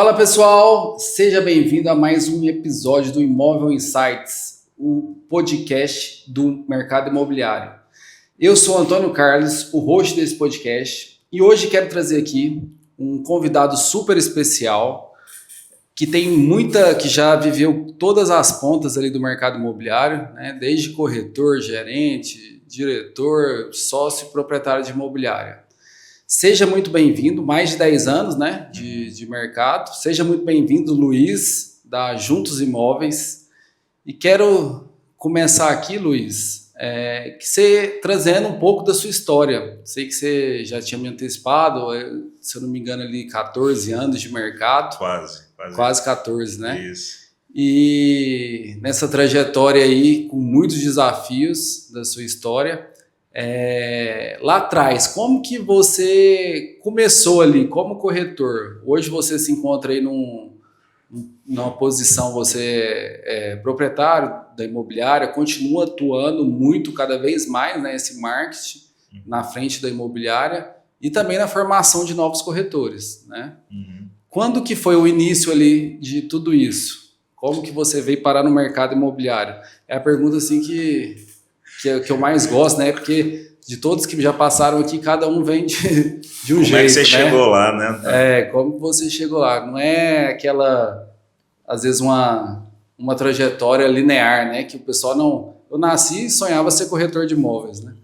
Fala pessoal, seja bem-vindo a mais um episódio do Imóvel Insights, o podcast do mercado imobiliário. Eu sou Antônio Carlos, o host desse podcast, e hoje quero trazer aqui um convidado super especial que já viveu todas as pontas ali do mercado imobiliário, né? Desde corretor, gerente, diretor, sócio e proprietário de imobiliária. Seja muito bem-vindo, mais de 10 anos, né, de mercado. Seja muito bem-vindo, Luiz, da Juntos Imóveis. E quero começar aqui, Luiz, que você trazendo um pouco da sua história. Sei que você já tinha me antecipado, se eu não me engano, ali 14 anos de mercado. Quase 14, né? Isso. E nessa trajetória aí, com muitos desafios da sua história, lá atrás, como que você começou ali como corretor? Hoje você se encontra aí numa posição, você é proprietário da imobiliária, continua atuando muito, cada vez mais, né, esse marketing na frente da imobiliária e também na formação de novos corretores, né? Quando que foi o início ali de tudo isso? Como que você veio parar no mercado imobiliário? É a pergunta assim que eu mais gosto, né? Porque de todos que já passaram aqui, cada um vem de um jeito, Como é que você né? chegou lá, né? Como que você chegou lá? Não é aquela, às vezes, uma trajetória linear, né? Que o pessoal não... Eu nasci e sonhava ser corretor de imóveis, né?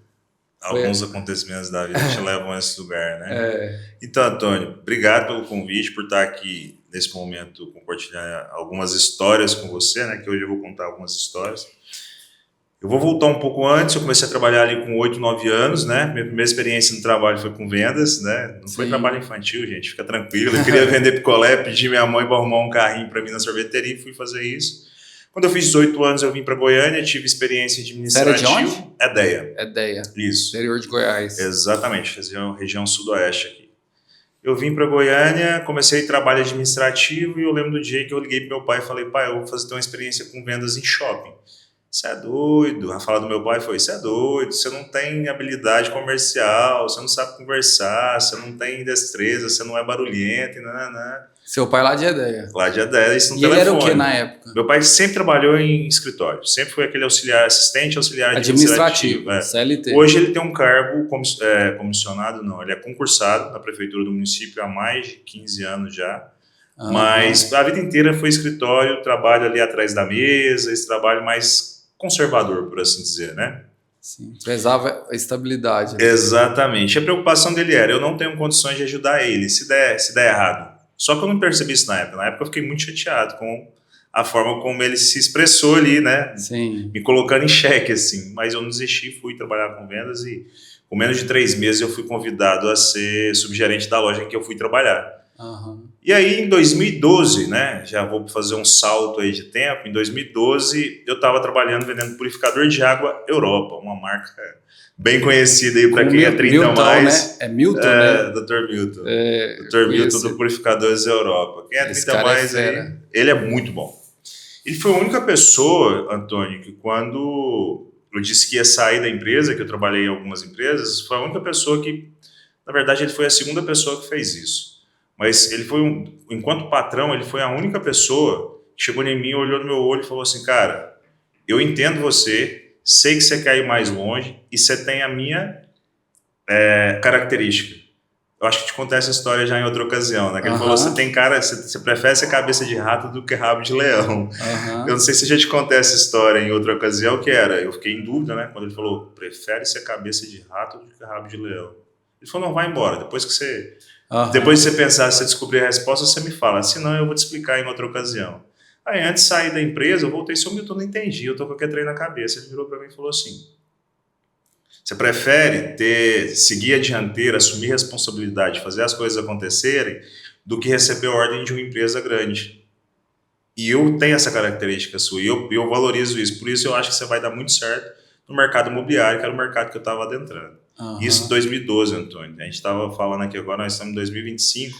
Alguns acontecimentos da vida te levam a esse lugar, né? Então, Antônio, obrigado pelo convite, por estar aqui nesse momento, compartilhar algumas histórias com você, né? Que hoje eu vou contar algumas histórias. Eu vou voltar um pouco antes, eu comecei a trabalhar ali com 8, 9 anos, né? Minha primeira experiência no trabalho foi com vendas, né? Não foi trabalho infantil, gente, fica tranquilo. Eu queria vender picolé, pedi minha mãe para arrumar um carrinho para mim na sorveteria e fui fazer isso. Quando eu fiz 18 anos, eu vim para Goiânia, tive experiência administrativa. Você era de onde? Edéia. Edéia. Isso. Interior de Goiás. Exatamente, região sudoeste aqui. Eu vim para Goiânia, comecei trabalho administrativo e eu lembro do dia que eu liguei para meu pai e falei, pai, eu vou ter uma experiência com vendas em shopping. Você é doido? A fala do meu pai foi, você é doido, você não tem habilidade comercial, você não sabe conversar, você não tem destreza, você não é barulhento, né? Seu pai lá de Edéia. Lá de Edéia, isso no telefone. E ele era o que na época? Meu pai sempre trabalhou em escritório, sempre foi aquele assistente auxiliar administrativo. CLT. Hoje ele tem um cargo comissionado, não, ele é concursado na prefeitura do município há mais de 15 anos já. Mas a vida inteira foi escritório, trabalho ali atrás da mesa, esse trabalho mais conservador, por assim dizer, né? Sim, prezava a estabilidade. Né? Exatamente. A preocupação dele era, eu não tenho condições de ajudar ele, se der errado. Só que eu não percebi isso na época. Na época eu fiquei muito chateado com a forma como ele se expressou ali, né? Sim. Me colocando em xeque, assim. Mas eu não desisti, fui trabalhar com vendas e com menos de 3 meses eu fui convidado a ser subgerente da loja em que eu fui trabalhar. E aí, em 2012, né, já vou fazer um salto aí de tempo, em 2012 eu estava trabalhando vendendo purificador de água Europa, uma marca bem conhecida aí para quem é 30 Milton, mais. Né? É Milton, né? Dr. Milton. Dr. Milton do Purificadores Europa. Quem é 30 mais aí, ele é muito bom. Ele foi a única pessoa, Antônio, que quando eu disse que ia sair da empresa, que eu trabalhei em algumas empresas, foi a única pessoa que, na verdade, ele foi a segunda pessoa que fez isso. Mas ele foi, enquanto patrão, ele foi a única pessoa que chegou em mim, olhou no meu olho e falou assim, cara, eu entendo você, sei que você quer ir mais longe e você tem a minha característica. Eu acho que te contei essa história já em outra ocasião, né? Que ele falou, você prefere ser cabeça de rato do que rabo de leão. Eu não sei se eu já te contei essa história em outra ocasião, que era, eu fiquei em dúvida, né? Quando ele falou, prefere ser cabeça de rato do que rabo de leão. Ele falou, não, vai embora, depois de você pensar, se você descobrir a resposta, você me fala. Senão, eu vou te explicar em outra ocasião. Aí, antes de sair da empresa, eu voltei, seu Milton, não entendi. Eu tô com aquele trem na cabeça. Ele virou para mim e falou assim, você prefere seguir a dianteira, assumir responsabilidade, fazer as coisas acontecerem, do que receber ordem de uma empresa grande. E eu tenho essa característica sua, e eu valorizo isso. Por isso, eu acho que você vai dar muito certo no mercado imobiliário, que era o mercado que eu estava adentrando. Isso em 2012, Antônio. A gente estava falando aqui agora, nós estamos em 2025.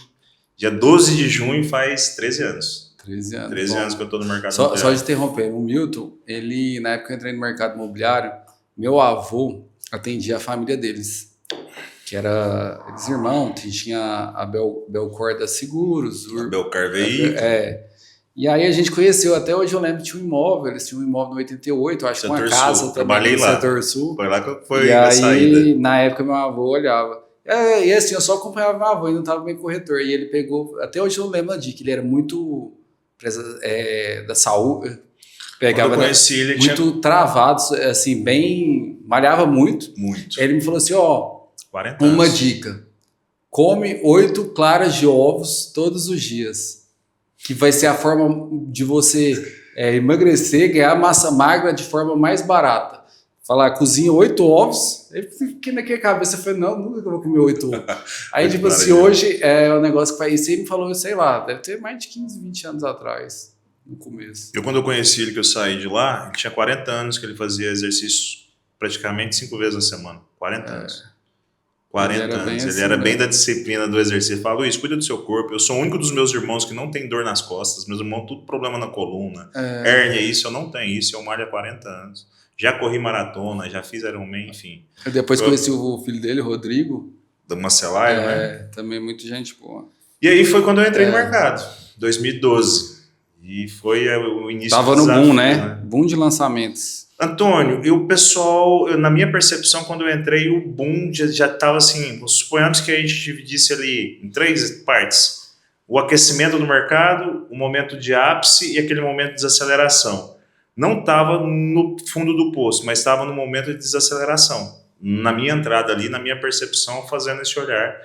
Dia 12 de junho faz 13 anos. 13 anos que eu estou no mercado imobiliário. Só de interromper, o Milton, ele, na época que eu entrei no mercado imobiliário, meu avô atendia a família deles. que era eles irmãos, tinha a Belcor da Seguros. A Belcar Veículo. E aí a gente conheceu, até hoje eu lembro, tinha um imóvel, eles tinham um imóvel no 88, acho que uma casa também. Trabalhei no lá. Setor Sul. Foi lá que foi a saída. E aí, na época, meu avô olhava. E assim, eu só acompanhava meu avô e não estava bem corretor. E ele pegou, até hoje eu lembro que ele era muito da saúde, pegava quando eu conheci, ele muito travado, assim, bem, malhava muito. Ele me falou assim, 40 uma anos. dica, come 8 claras de ovos todos os dias, que vai ser a forma de você emagrecer, ganhar massa magra de forma mais barata. Falar, cozinha 8 ovos. Eu fiquei naquela cabeça, eu falei, não, nunca vou comer 8 ovos. Aí, tipo assim, hoje é um negócio que faz. Você me falou, sei lá, deve ter mais de 15, 20 anos atrás, no começo. Quando eu conheci ele, que eu saí de lá, ele tinha 40 anos que ele fazia exercício praticamente 5 vezes na semana. 40 anos. 40 anos. Ele era bem da disciplina do exercício. Ele falou, Luiz, cuida do seu corpo. Eu sou o único dos meus irmãos que não tem dor nas costas. Meus irmãos, tudo problema na coluna. Hérnia, isso, eu não tenho isso. Eu malho há 40 anos. Já corri maratona, já fiz Ironman, enfim. Eu depois conheci o filho dele, Rodrigo. Do Macelaio, né? Também muita gente boa. E aí foi quando eu entrei no mercado, 2012. E foi o início do desafio. Tava no boom, né? Boom de lançamentos. Antônio, e o pessoal, na minha percepção, quando eu entrei, o boom já estava assim, suponhamos que a gente dividisse ali em 3 partes. O aquecimento do mercado, o momento de ápice e aquele momento de desaceleração. Não estava no fundo do poço, mas estava no momento de desaceleração. Na minha entrada ali, na minha percepção, fazendo esse olhar.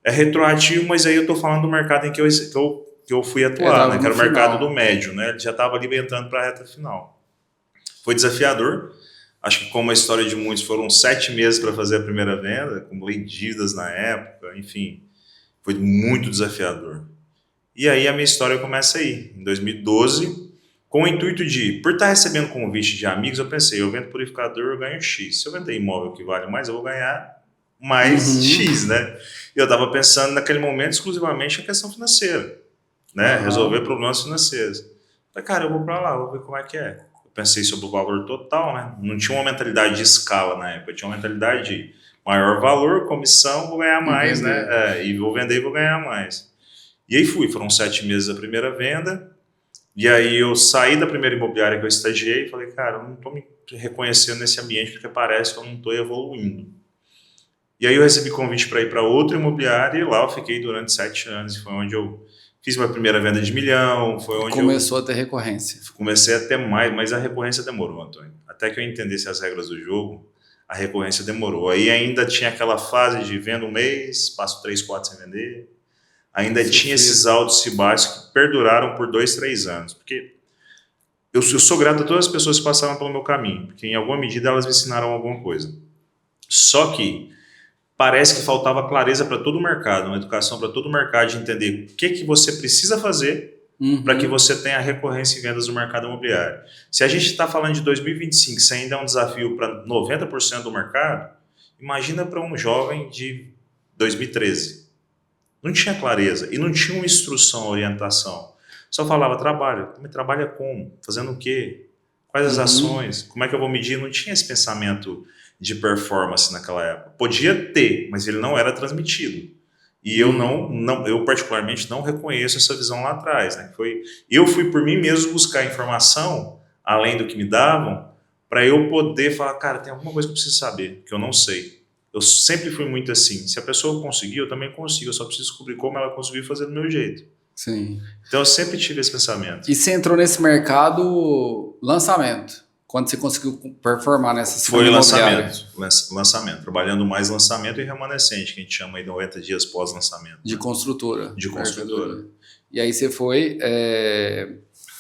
É retroativo, mas aí eu estou falando do mercado em que eu fui atuar, né? Que era o mercado do médio, né? Ele já estava ali entrando para a reta final. Foi desafiador. Acho que, como a história de muitos, foram 7 meses para fazer a primeira venda, acumulei dívidas na época, enfim. Foi muito desafiador. E aí a minha história começa aí, em 2012, com o intuito de, por estar recebendo convite de amigos, eu pensei, eu vendo purificador, eu ganho X. Se eu vender imóvel que vale mais, eu vou ganhar mais X, né? E eu estava pensando naquele momento exclusivamente em questão financeira, né? Resolver problemas financeiros. Falei, cara, eu vou para lá, vou ver como é que é. Eu pensei sobre o valor total, né? Não tinha uma mentalidade de escala na época, tinha uma mentalidade de maior valor, comissão, vou ganhar mais, né? E vou vender e vou ganhar mais. E aí foram 7 meses a primeira venda. E aí eu saí da primeira imobiliária que eu estagiei e falei, cara, eu não estou me reconhecendo nesse ambiente porque parece que eu não estou evoluindo. E aí eu recebi convite para ir para outra imobiliária e lá eu fiquei durante 7 anos. Foi onde eu fiz minha primeira venda de 1 milhão. Foi onde começou a ter recorrência. Comecei a ter mais, mas a recorrência demorou, Antônio. Até que eu entendesse as regras do jogo, a recorrência demorou. Aí ainda tinha aquela fase de venda um mês, passo 3, 4 sem vender. Ainda tinha esses altos e baixos que perduraram por 2, 3 anos. Porque eu sou grato a todas as pessoas que passaram pelo meu caminho, porque em alguma medida elas me ensinaram alguma coisa. Só que parece que faltava clareza para todo o mercado, uma educação para todo o mercado de entender o que você precisa fazer para que você tenha recorrência em vendas no mercado imobiliário. Se a gente está falando de 2025, se ainda é um desafio para 90% do mercado, imagina para um jovem de 2013. Não tinha clareza e não tinha uma instrução, orientação. Só falava, trabalha. Me trabalha como? Fazendo o quê? Quais as ações? Como é que eu vou medir? Não tinha esse pensamento de performance naquela época. Podia ter, mas ele não era transmitido. E eu particularmente não reconheço essa visão lá atrás. Né? Eu fui por mim mesmo buscar informação, além do que me davam, para eu poder falar, cara, tem alguma coisa que eu preciso saber, que eu não sei. Eu sempre fui muito assim. Se a pessoa conseguiu, eu também consigo. Eu só preciso descobrir como ela conseguiu fazer do meu jeito. Sim. Então eu sempre tive esse pensamento. E você entrou nesse mercado lançamento? Quando você conseguiu performar nessa segunda imobiliária? Foi lançamento. Trabalhando mais lançamento e remanescente, que a gente chama aí de 90 dias pós-lançamento. De construtora. De construtora. E aí você foi...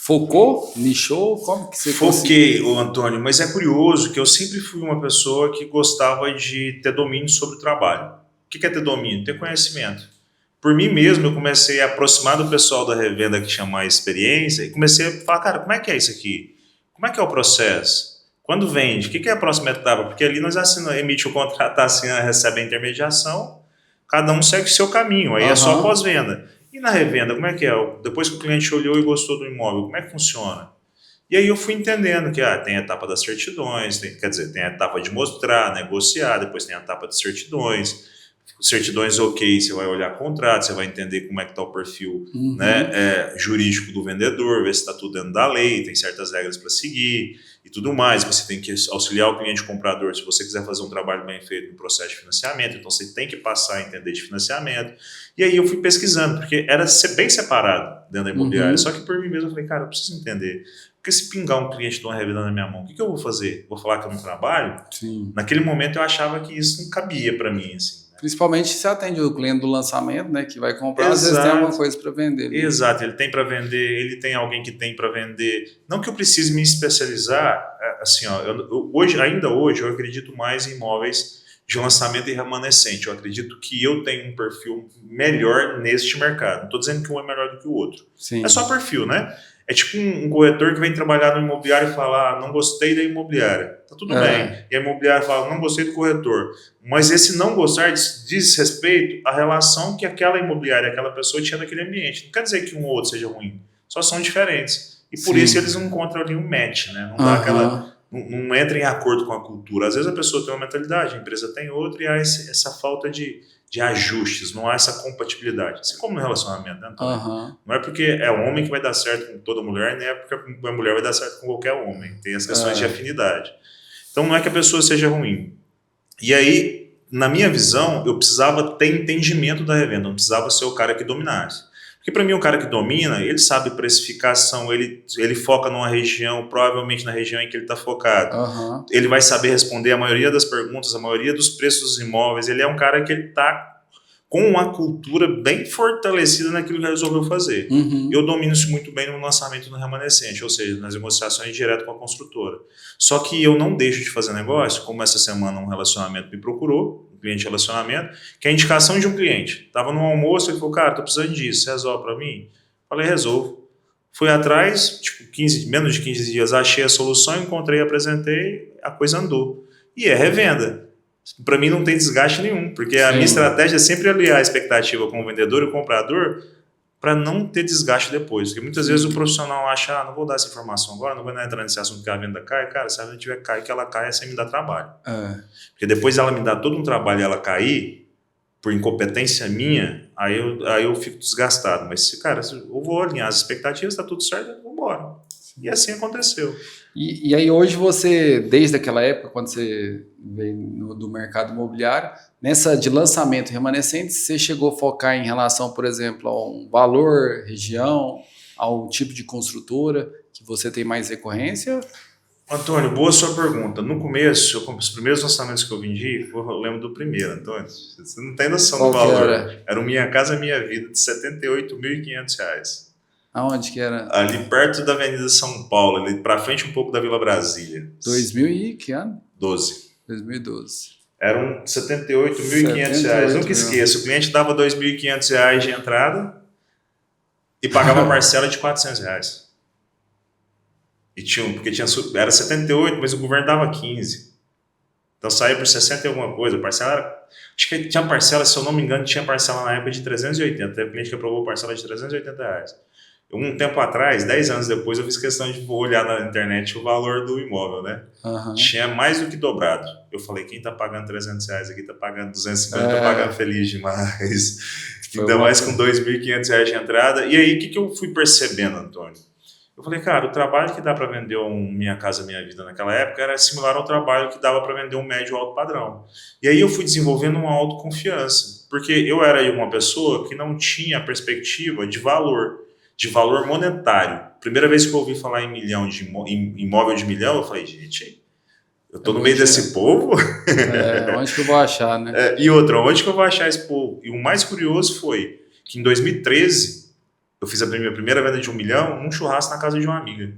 Focou? Nichou? Como que você Foquei, Antônio, mas é curioso que eu sempre fui uma pessoa que gostava de ter domínio sobre o trabalho. O que é ter domínio? Ter conhecimento. Por mim mesmo, eu comecei a aproximar do pessoal da revenda que tinha mais experiência e comecei a falar, cara, como é que é isso aqui? Como é que é o processo? Quando vende? O que é a próxima etapa? Porque ali nós emite o contrato, assina, recebe a intermediação, cada um segue o seu caminho, aí é só pós-venda. E na revenda, como é que é? Depois que o cliente olhou e gostou do imóvel, como é que funciona? E aí eu fui entendendo que tem a etapa das certidões, tem a etapa de mostrar, negociar, depois tem a etapa de certidões, certidões ok, você vai olhar contrato, você vai entender como é que está o perfil né, jurídico do vendedor, ver se está tudo dentro da lei, tem certas regras para seguir e tudo mais. Você tem que auxiliar o cliente comprador se você quiser fazer um trabalho bem feito no processo de financiamento, então você tem que passar a entender de financiamento. E aí eu fui pesquisando, porque era bem separado dentro da imobiliária, só que por mim mesmo eu falei, cara, eu preciso entender. Porque se pingar um cliente de uma revenda na minha mão, o que eu vou fazer? Vou falar que eu não trabalho? Sim. Naquele momento eu achava que isso não cabia para mim, assim. Principalmente se atende o cliente do lançamento, né, que vai comprar, às vezes tem alguma coisa para vender. Né? Exato, ele tem para vender, ele tem alguém que tem para vender. Não que eu precise me especializar, assim, ó, ainda hoje eu acredito mais em imóveis de lançamento e remanescente. Eu acredito que eu tenho um perfil melhor neste mercado. Não estou dizendo que um é melhor do que o outro. Sim. É só perfil, né? É tipo um corretor que vem trabalhar no imobiliário e fala, não gostei da imobiliária. Tá tudo bem. E a imobiliária fala, não gostei do corretor. Mas esse não gostar diz respeito à relação que aquela imobiliária, aquela pessoa tinha naquele ambiente. Não quer dizer que um ou outro seja ruim. Só são diferentes. E por isso eles não encontram ali um match, né? Não dá aquela... Não entra em acordo com a cultura. Às vezes a pessoa tem uma mentalidade, a empresa tem outra, e há essa falta de ajustes, não há essa compatibilidade. Assim como no relacionamento, né? Não é porque é o homem que vai dar certo com toda mulher, nem é porque a mulher vai dar certo com qualquer homem. Tem as questões de afinidade. Então não é que a pessoa seja ruim. E aí, na minha visão, eu precisava ter entendimento da revenda, não precisava ser o cara que dominasse. Porque para mim o cara que domina, ele sabe precificação, ele foca numa região, provavelmente na região em que ele está focado. Ele vai saber responder a maioria das perguntas, a maioria dos preços dos imóveis. Ele é um cara que ele está com uma cultura bem fortalecida naquilo que ele resolveu fazer. Eu domino isso muito bem no lançamento e no remanescente, ou seja, nas negociações direto com a construtora. Só que eu não deixo de fazer negócio, como essa semana um relacionamento me procurou, cliente de relacionamento, que é a indicação de um cliente. Estava no almoço e falou, cara, tô precisando disso, você resolve para mim? Falei, resolvo. Fui atrás, tipo, menos de 15 dias, achei a solução, encontrei, apresentei, a coisa andou. E é revenda. Para mim não tem desgaste nenhum, porque a minha estratégia é sempre aliar a expectativa com o vendedor e o comprador para não ter desgaste depois. Porque muitas vezes o profissional acha, não vou dar essa informação agora, não vou entrar nesse assunto que a venda cai. Cara, se a venda tiver cai, que ela caia sem me dar trabalho. Porque depois ela me dá todo um trabalho e ela cair, por incompetência minha, aí eu fico desgastado. Mas, cara, eu vou alinhar as expectativas, está tudo certo, vamos embora. E assim aconteceu. E aí hoje você, desde aquela época, quando você veio do mercado imobiliário, nessa de lançamento remanescente, você chegou a focar em relação, por exemplo, a um valor, região, ao tipo de construtora que você tem mais recorrência? Antônio, boa sua pergunta. No começo, os primeiros lançamentos que eu vendi, eu lembro do primeiro, Antônio. Você não tem noção do valor. Era o Minha Casa Minha Vida, de R$ 78.500. Aonde que era? Ali perto da Avenida São Paulo, ali pra frente um pouco da Vila Brasília. 2000 e que ano? 2012. Eram R$ 78.500. Nunca esqueço, o cliente dava R$ 2.500 de entrada e pagava a parcela de R$ 400. E era 78, mas o governo dava 15. Então saía por 60 e alguma coisa. A parcela era, acho que tinha parcela, se eu não me engano, tinha parcela na época de 380. Teve cliente que aprovou parcela de R$ 380. Um tempo atrás, 10 anos depois, eu fiz questão de olhar na internet o valor do imóvel, né? Tinha mais do que dobrado. Eu falei, quem tá pagando R$ 300 aqui tá pagando 250, tá pagando feliz demais. Ainda mais com R$ 2.500 de entrada. E aí, o que eu fui percebendo, Antônio? Eu falei, cara, o trabalho que dá para vender um Minha Casa Minha Vida naquela época era similar ao trabalho que dava para vender um médio alto padrão. E aí eu fui desenvolvendo uma autoconfiança, porque eu era uma pessoa que não tinha a perspectiva de valor monetário. Primeira vez que eu ouvi falar em milhão, em imóvel de milhão, eu falei, gente, eu tô no meio desse povo? Onde que eu vou achar, né? E outra, onde que eu vou achar esse povo? E o mais curioso foi que em 2013, eu fiz a minha primeira venda de 1 milhão num churrasco na casa de uma amiga.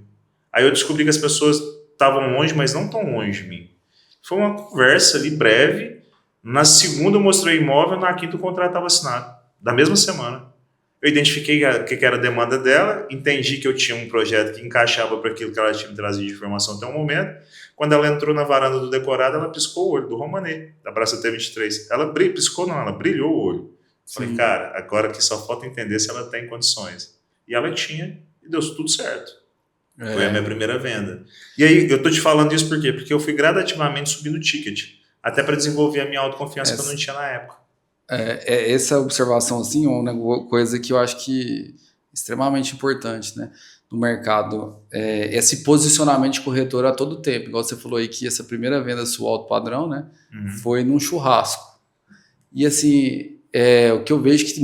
Aí eu descobri que as pessoas estavam longe, mas não tão longe de mim. Foi uma conversa ali breve. Na segunda eu mostrei o imóvel, na quinta o contrato estava assinado, da mesma semana. Eu identifiquei o que era a demanda dela, entendi que eu tinha um projeto que encaixava para aquilo que ela tinha me trazido de informação até o momento. Quando ela entrou na varanda do decorado, ela piscou o olho, do Romanê, da Praça T23. Ela piscou não, ela brilhou o olho. Falei, cara, agora que só falta entender se ela tem condições. E ela tinha, e deu tudo certo. Foi a minha primeira venda. E aí, eu tô te falando isso por quê? Porque eu fui gradativamente subindo o ticket, até para desenvolver a minha autoconfiança que eu não tinha na época. Essa observação, assim, é uma coisa que eu acho que é extremamente importante, né, no mercado. Esse posicionamento de corretor a todo tempo. Igual você falou aí que essa primeira venda sua alto padrão, né, foi num churrasco. E, assim, o que eu vejo que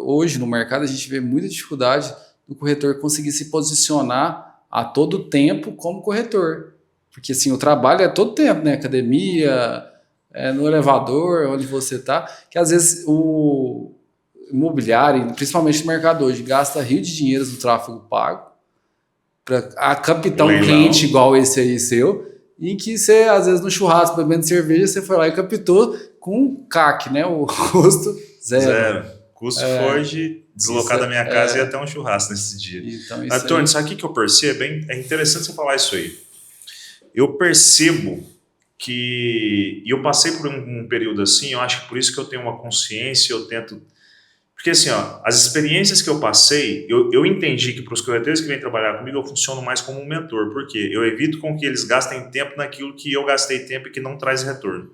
hoje no mercado a gente vê muita dificuldade do corretor conseguir se posicionar a todo tempo como corretor. Porque, assim, o trabalho é todo tempo, né? Academia, no elevador, onde você está, que às vezes o imobiliário, principalmente no mercado hoje, gasta rio de dinheiro no tráfego pago para captar um cliente igual esse aí seu, em que você, às vezes, no churrasco, bebendo cerveja, você foi lá e captou com CAC, né? O custo zero. O custo foi de deslocar da minha casa e ir até um churrasco nesse dia. Então, Antônio, sabe o que eu percebo? É interessante você falar isso aí. Eu percebo que... E eu passei por um período assim, eu acho que por isso que eu tenho uma consciência, eu tento... Porque assim, as experiências que eu passei, eu entendi que para os corretores que vêm trabalhar comigo, eu funciono mais como um mentor. Por quê? Eu evito com que eles gastem tempo naquilo que eu gastei tempo e que não traz retorno.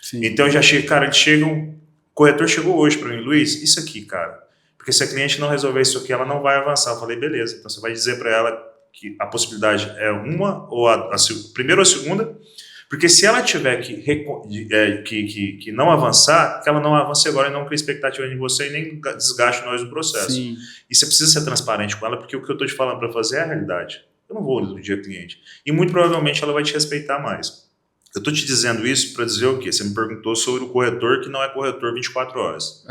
Sim. Então eu já chego, cara, o corretor chegou hoje para mim, Luiz, isso aqui, cara, porque se a cliente não resolver isso aqui, ela não vai avançar. Eu falei, beleza, então você vai dizer para ela que a possibilidade é uma, ou a primeira ou a segunda, porque se ela tiver que não avançar, que ela não avance agora e não crie expectativa em você e nem desgaste nós do processo. Sim. E você precisa ser transparente com ela, porque o que eu estou te falando para fazer é a realidade. Eu não vou iludir a cliente. E muito provavelmente ela vai te respeitar mais. Eu estou te dizendo isso para dizer o quê? Você me perguntou sobre o corretor que não é corretor 24 horas.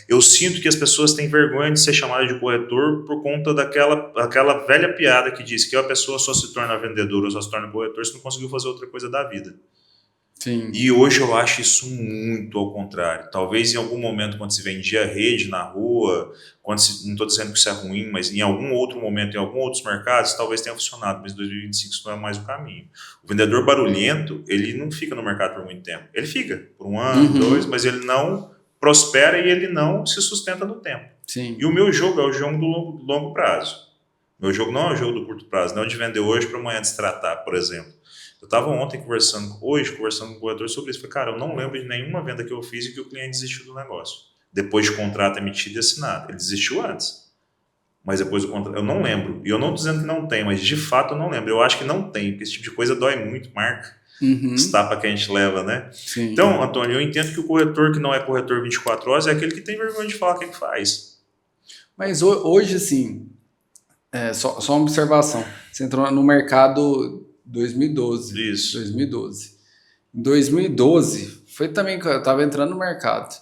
Eu sinto que as pessoas têm vergonha de ser chamadas de corretor por conta daquela velha piada que diz que a pessoa só se torna vendedora ou só se torna corretor se não conseguiu fazer outra coisa da vida. Sim. E hoje eu acho isso muito ao contrário. Talvez em algum momento, quando se vendia rede na rua, não estou dizendo que isso é ruim, mas em algum outro momento, em alguns outros mercados, talvez tenha funcionado, mas em 2025 isso não é mais o caminho. O vendedor barulhento, ele não fica no mercado por muito tempo. Ele fica por 1 ano, 2, mas ele não prospera e ele não se sustenta no tempo. Sim. E o meu jogo é o jogo do longo prazo. Meu jogo não é o jogo do curto prazo, não é de vender hoje para amanhã destratar, por exemplo. Eu estava ontem conversando com o corretor sobre isso. Falei, cara, eu não lembro de nenhuma venda que eu fiz e que o cliente desistiu do negócio. Depois de contrato emitido e assinado. Ele desistiu antes. Mas depois do contrato, eu não lembro. E eu não estou dizendo que não tem, mas de fato eu não lembro. Eu acho que não tem, porque esse tipo de coisa dói muito, marca. Esse tapa que a gente leva, né? Sim. Então, Antônio, eu entendo que o corretor que não é corretor 24 horas é aquele que tem vergonha de falar o que faz. Mas hoje, assim, só uma observação. Você entrou no mercado 2012. Isso. 2012. Em 2012, foi também que eu estava entrando no mercado.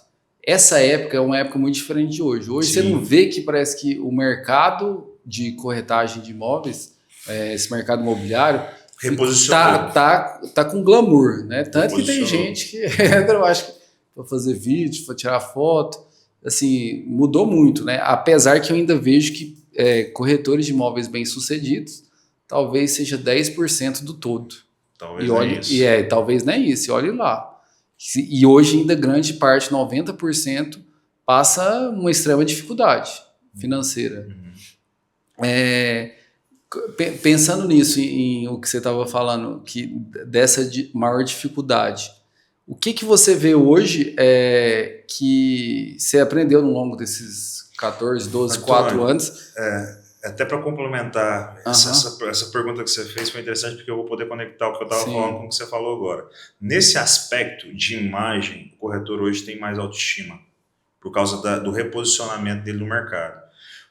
Essa época é uma época muito diferente de hoje. Hoje Sim. Você não vê que parece que o mercado de corretagem de imóveis, esse mercado imobiliário, reposicionou. Tá com glamour, né? Tanto que tem gente que entra, eu acho que para fazer vídeo, para tirar foto, assim, mudou muito, né? Apesar que eu ainda vejo que corretores de imóveis bem-sucedidos talvez seja 10% do todo. Talvez não é isso. Talvez não é isso, e olhe lá. E hoje ainda grande parte, 90%, passa uma extrema dificuldade financeira. Pensando nisso, em o que você estava falando, que dessa maior dificuldade, o que você vê hoje que você aprendeu ao longo desses 14, 12, 4 anos? Até para complementar, essa pergunta que você fez foi interessante porque eu vou poder conectar o que eu estava falando com o que você falou agora. Nesse aspecto de imagem, o corretor hoje tem mais autoestima por causa do reposicionamento dele no mercado.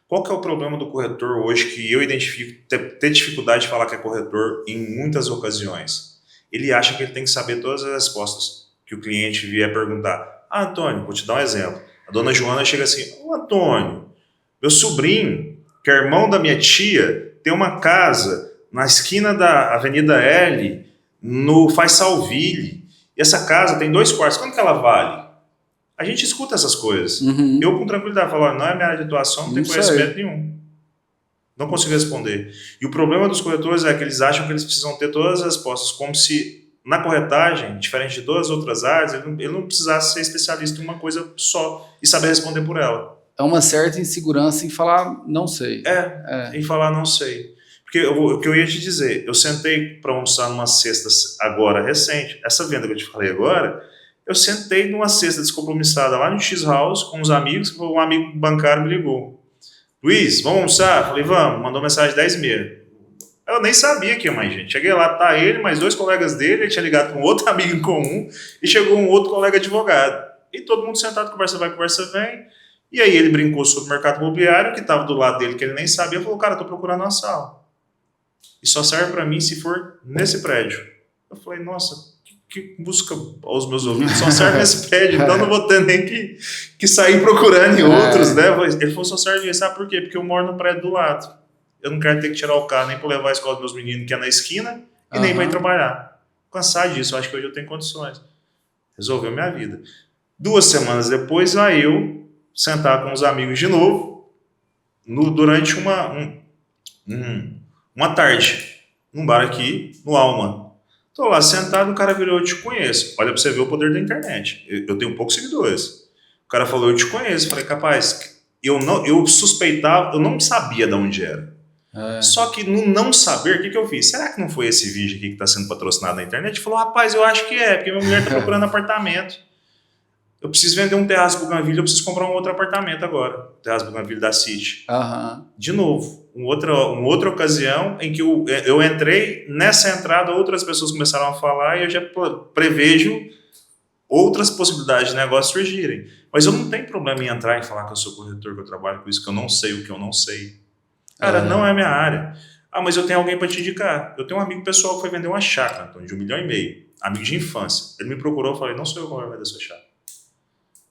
Qual que é o problema do corretor hoje que eu identifico ter dificuldade de falar que é corretor em muitas ocasiões? Ele acha que ele tem que saber todas as respostas que o cliente vier perguntar. Antônio, vou te dar um exemplo. A dona Joana chega assim, Antônio, meu sobrinho, que é irmão da minha tia, tem uma casa na esquina da Avenida L, no Faisalville, e essa casa tem 2 quartos, quanto que ela vale? A gente escuta essas coisas. Eu, com tranquilidade, falo, não é minha área de atuação, não tenho conhecimento nenhum. Não consigo responder. E o problema dos corretores é que eles acham que eles precisam ter todas as respostas, como se na corretagem, diferente de todas as outras áreas, ele não precisasse ser especialista em uma coisa só e saber responder por ela. É uma certa insegurança em falar não sei. Em falar não sei. Porque o que eu ia te dizer, eu sentei para almoçar numa sexta agora recente, essa venda que eu te falei agora, Eu sentei numa cesta descompromissada lá no X-House com uns amigos, um amigo bancário me ligou. Luiz, vamos almoçar? Falei, vamos. Mandou mensagem 10h30. Eu nem sabia que ia mais gente. Cheguei lá, tá ele, mais 2 colegas dele, ele tinha ligado com outro amigo em comum, e chegou um outro colega advogado. E todo mundo sentado, conversa vai, conversa vem. E aí ele brincou sobre o mercado imobiliário, que estava do lado dele, que ele nem sabia, falou, cara, eu tô procurando uma sala. E só serve para mim se for nesse prédio. Eu falei, nossa, que música aos meus ouvidos, só serve nesse prédio, então não vou ter nem que sair procurando em outros, né? Ele falou, só serve isso, sabe por quê? Porque eu moro no prédio do lado. Eu não quero ter que tirar o carro nem para levar a escola dos meus meninos, que é na esquina, e nem para ir trabalhar. Cansado disso, eu acho que hoje eu tenho condições. Resolveu minha vida. 2 semanas depois, aí eu sentar com os amigos de novo, durante uma tarde, num bar aqui, no Alma. Tô lá sentado, o cara virou, eu te conheço. Olha pra você ver o poder da internet. Eu tenho poucos seguidores. O cara falou, eu te conheço. Falei, capaz, eu suspeitava, eu não sabia de onde era. Só que no não saber, o que eu fiz? Será que não foi esse vídeo aqui que está sendo patrocinado na internet? Ele falou, rapaz, eu acho que é, porque minha mulher está procurando apartamento. Eu preciso vender um terraço Bougainville, eu preciso comprar um outro apartamento agora. Terraço Bougainville da City. De novo, uma outra ocasião em que eu entrei, nessa entrada outras pessoas começaram a falar e eu já prevejo outras possibilidades de negócio surgirem. Mas eu não tenho problema em entrar e falar que eu sou corretor, que eu trabalho com isso, que eu não sei o que eu não sei. Cara, não é a minha área. Ah, mas eu tenho alguém para te indicar. Eu tenho um amigo pessoal que foi vender uma chácara, Antônio, de 1,5 milhão. Amigo de infância. Ele me procurou e falou, não sou eu que vou vender sua chácara.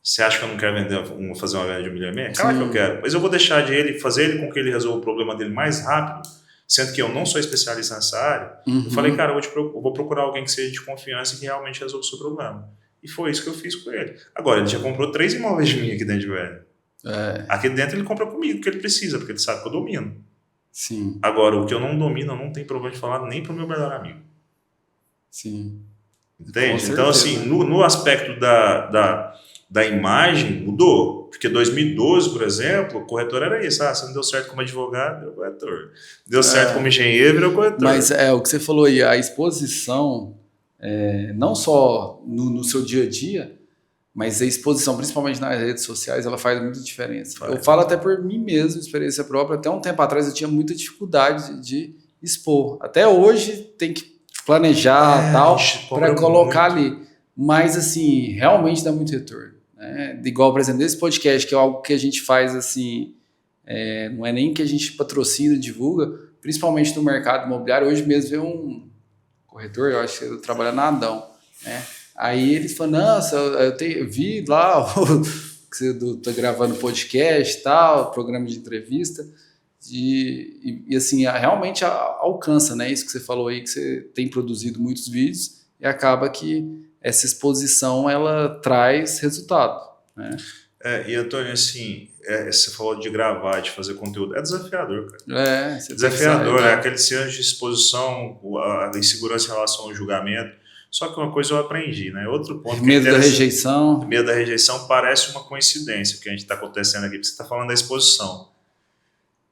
Você acha que eu não quero fazer uma venda de 1,5 milhão? Claro que eu quero. Mas eu vou deixar fazer ele com que ele resolva o problema dele mais rápido, sendo que eu não sou especialista nessa área. Eu falei, cara, eu vou procurar alguém que seja de confiança e que realmente resolva o seu problema. E foi isso que eu fiz com ele. Agora, ele já comprou 3 imóveis de mim aqui dentro de Goiânia. Aqui dentro ele compra comigo, o que ele precisa, porque ele sabe que eu domino. Sim. Agora, o que eu não domino, eu não tenho problema de falar nem pro meu melhor amigo. Sim. Entende? Então, assim, no aspecto da imagem, mudou. Porque 2012, por exemplo, o corretor era isso. Você não deu certo como advogado, virou corretor. Deu certo como engenheiro, virou corretor. Mas o que você falou aí, a exposição, não só no seu dia a dia, mas a exposição, principalmente nas redes sociais, ela faz muita diferença. Eu falo até por mim mesmo, experiência própria. Até um tempo atrás eu tinha muita dificuldade de expor. Até hoje tem que planejar tal para colocar ali. Mas, assim, realmente dá muito retorno. Né? Igual, por exemplo, esse podcast, que é algo que a gente faz assim, não é nem que a gente patrocina, divulga, principalmente no mercado imobiliário. Hoje mesmo veio um corretor, eu acho que ele trabalha na Adão, né? Aí ele falou, nossa, eu vi lá que você está gravando podcast e tal, programa de entrevista, e assim, realmente alcança, né? Isso que você falou aí, que você tem produzido muitos vídeos e acaba que essa exposição, ela traz resultado, né? E Antônio, assim, você falou de gravar, de fazer conteúdo, é desafiador, cara. Desafiador, aquele senso de exposição, a insegurança em relação ao julgamento. Só que uma coisa eu aprendi, né? Outro ponto. Medo da rejeição. Medo da rejeição parece uma coincidência, o que a gente está acontecendo aqui, porque você está falando da exposição.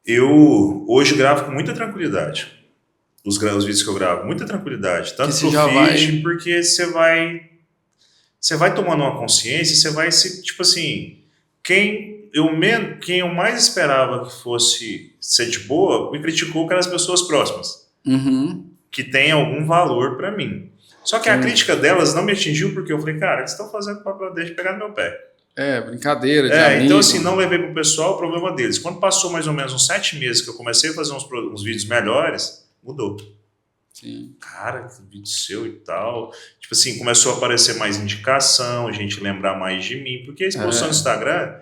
Eu hoje gravo com muita tranquilidade. Os vídeos que eu gravo, muita tranquilidade. Tanto pro feed, porque você vai tomando uma consciência, você vai se, tipo assim, quem eu mais esperava que fosse ser de boa, me criticou, que eram as pessoas próximas. Que tem algum valor para mim. Só que a crítica delas não me atingiu, porque eu falei, cara, eles estão fazendo o papel deles de pegar no meu pé. Brincadeira de amigo. Então, assim, não levei pro pessoal, o problema deles. Quando passou mais ou menos uns 7 meses que eu comecei a fazer uns vídeos melhores, mudou. Sim. Cara, que vídeo seu e tal. Tipo assim, começou a aparecer mais indicação, a gente lembrar mais de mim. Porque a exposição no Instagram,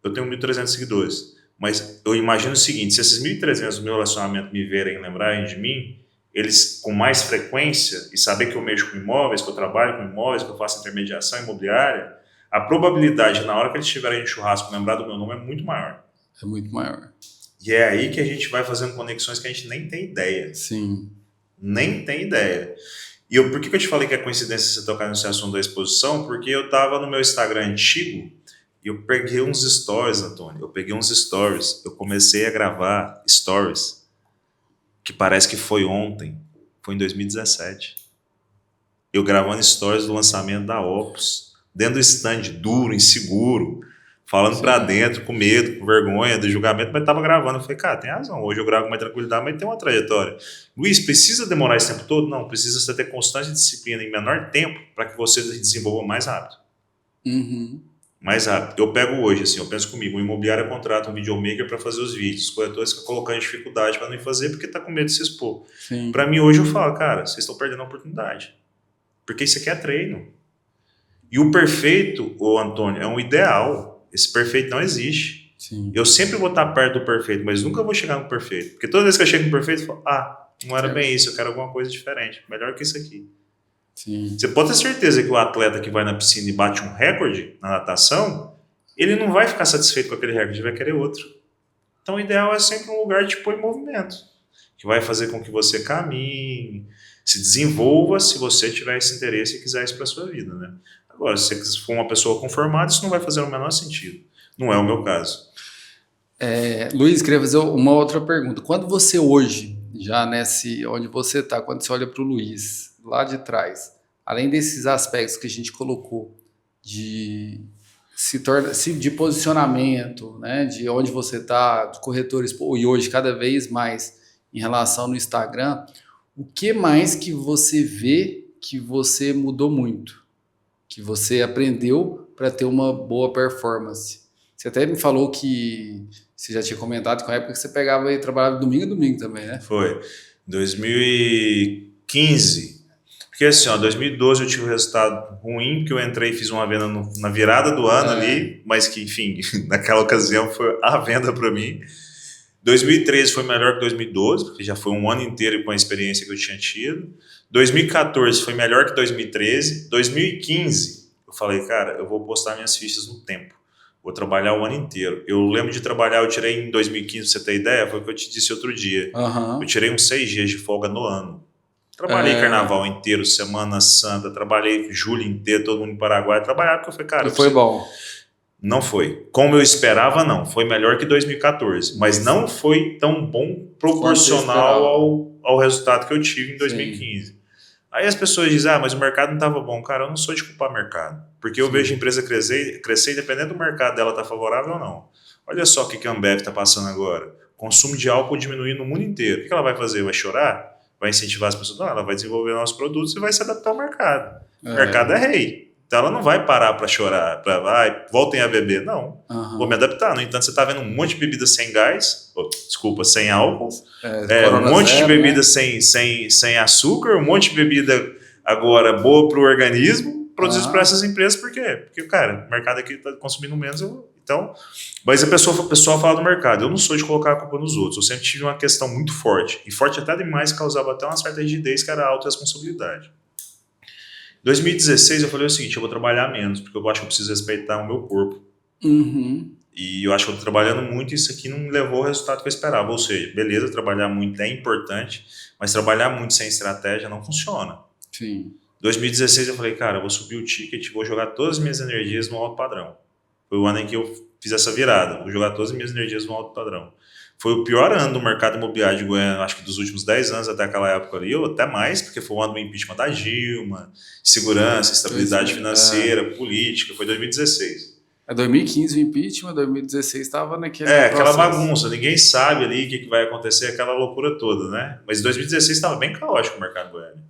eu tenho 1.300 seguidores. Mas eu imagino o seguinte, se esses 1.300 do meu relacionamento me verem e lembrarem de mim, eles com mais frequência, e saber que eu mexo com imóveis, que eu trabalho com imóveis, que eu faço intermediação imobiliária, a probabilidade, na hora que eles estiverem em churrasco, lembrar do meu nome é muito maior. É muito maior. E é aí que a gente vai fazendo conexões que a gente nem tem ideia. Sim. Nem tem ideia. E por que eu te falei que é coincidência você tocar nesse assunto da exposição? Porque eu tava no meu Instagram antigo e eu peguei uns stories, Antônio. Eu comecei a gravar stories que parece que foi ontem. Foi em 2017. Eu gravando histórias do lançamento da Opus, dentro do stand, duro, inseguro, falando pra dentro, com medo, com vergonha do julgamento, mas tava gravando. Eu falei, cara, tem razão, hoje eu gravo com mais tranquilidade, mas tem uma trajetória. Luiz, precisa demorar esse tempo todo? Não, precisa você ter constância e disciplina em menor tempo para que você se desenvolva mais rápido. Mais rápido. Eu pego hoje, assim, eu penso comigo, o imobiliário contrata um videomaker para fazer os vídeos, os corretores ficam colocando em dificuldade para não fazer porque tá com medo de se expor. Para mim hoje eu falo, cara, vocês estão perdendo a oportunidade. Porque isso aqui é treino. E o perfeito, ô Antônio, é um ideal. Esse perfeito não existe. Sim. Eu sempre vou estar perto do perfeito, mas nunca vou chegar no perfeito. Porque toda vez que eu chego no perfeito, eu falo, não era bem isso, eu quero alguma coisa diferente. Melhor que isso aqui. Sim. Você pode ter certeza que o atleta que vai na piscina e bate um recorde na natação, ele não vai ficar satisfeito com aquele recorde, ele vai querer outro. Então o ideal é sempre um lugar de pôr em movimento, que vai fazer com que você caminhe, se desenvolva se você tiver esse interesse e quiser isso para sua vida, né? Agora, se você for uma pessoa conformada, isso não vai fazer o menor sentido. Não é o meu caso. Luiz, queria fazer uma outra pergunta. Quando você hoje, já onde você está, quando você olha para o Luiz, lá de trás, além desses aspectos que a gente colocou de de posicionamento, né, de onde você está, de corretores, e hoje cada vez mais em relação no Instagram, o que mais que você vê que você mudou muito, que você aprendeu para ter uma boa performance? Você até me falou que você já tinha comentado com a época que você pegava e trabalhava domingo a domingo também, né? Foi. 2015. Porque assim, 2012 eu tive um resultado ruim, porque eu entrei e fiz uma venda na virada do ano ali, mas que, enfim, naquela ocasião foi a venda para mim. 2013 foi melhor que 2012, porque já foi um ano inteiro com a experiência que eu tinha tido. 2014 foi melhor que 2013. 2015, eu falei, cara, eu vou postar minhas fichas no tempo. Vou trabalhar o ano inteiro. Eu lembro de trabalhar, eu tirei em 2015, pra você ter ideia, foi o que eu te disse outro dia. Eu tirei uns 6 dias de folga no ano. Trabalhei carnaval inteiro, Semana Santa, trabalhei julho inteiro, todo mundo no Paraguai, trabalhava porque eu falei, cara... Foi bom. Não foi. Como eu esperava, não. Foi melhor que 2014, mas não foi tão bom proporcional ao resultado que eu tive em 2015. Sim. Aí as pessoas dizem, mas o mercado não estava bom. Cara, eu não sou de culpar o mercado, porque eu vejo a empresa crescer independente do mercado dela estar favorável ou não. Olha só o que a Ambev está passando agora. Consumo de álcool diminuindo no mundo inteiro. O que ela vai fazer? Vai chorar? Vai incentivar as pessoas? Não, ela vai desenvolver novos produtos e vai se adaptar ao mercado. O mercado é rei. Então ela não vai parar para chorar, voltem a beber. Não, vou me adaptar. No entanto, você está vendo um monte de bebida sem gás, sem álcool, um monte de bebida sem açúcar, um monte de bebida agora boa para o organismo, produzidos por essas empresas. Por quê? Porque, cara, o mercado aqui está consumindo menos. Então, mas o pessoal fala do mercado. Eu não sou de colocar a culpa nos outros. Eu sempre tive uma questão muito forte. E forte até demais, causava até uma certa rigidez, que era a autorresponsabilidade. Em 2016 eu falei o seguinte, eu vou trabalhar menos, porque eu acho que eu preciso respeitar o meu corpo. E eu acho que eu tô trabalhando muito e isso aqui não me levou ao resultado que eu esperava. Ou seja, beleza, trabalhar muito é importante, mas trabalhar muito sem estratégia não funciona. Sim. Em 2016 eu falei, cara, eu vou subir o ticket, vou jogar todas as minhas energias no alto padrão. Foi o ano em que eu fiz essa virada, vou jogar todas as minhas energias no alto padrão. Foi o pior ano do mercado imobiliário de Goiânia, acho que dos últimos 10 anos até aquela época ali, ou até mais, porque foi o ano do impeachment da Dilma, segurança, estabilidade financeira, política, foi 2016. 2015 o impeachment, 2016 estava naquele aquela bagunça, ninguém sabe ali o que vai acontecer, aquela loucura toda, né? Mas 2016 estava bem caótico o mercado Goiânia.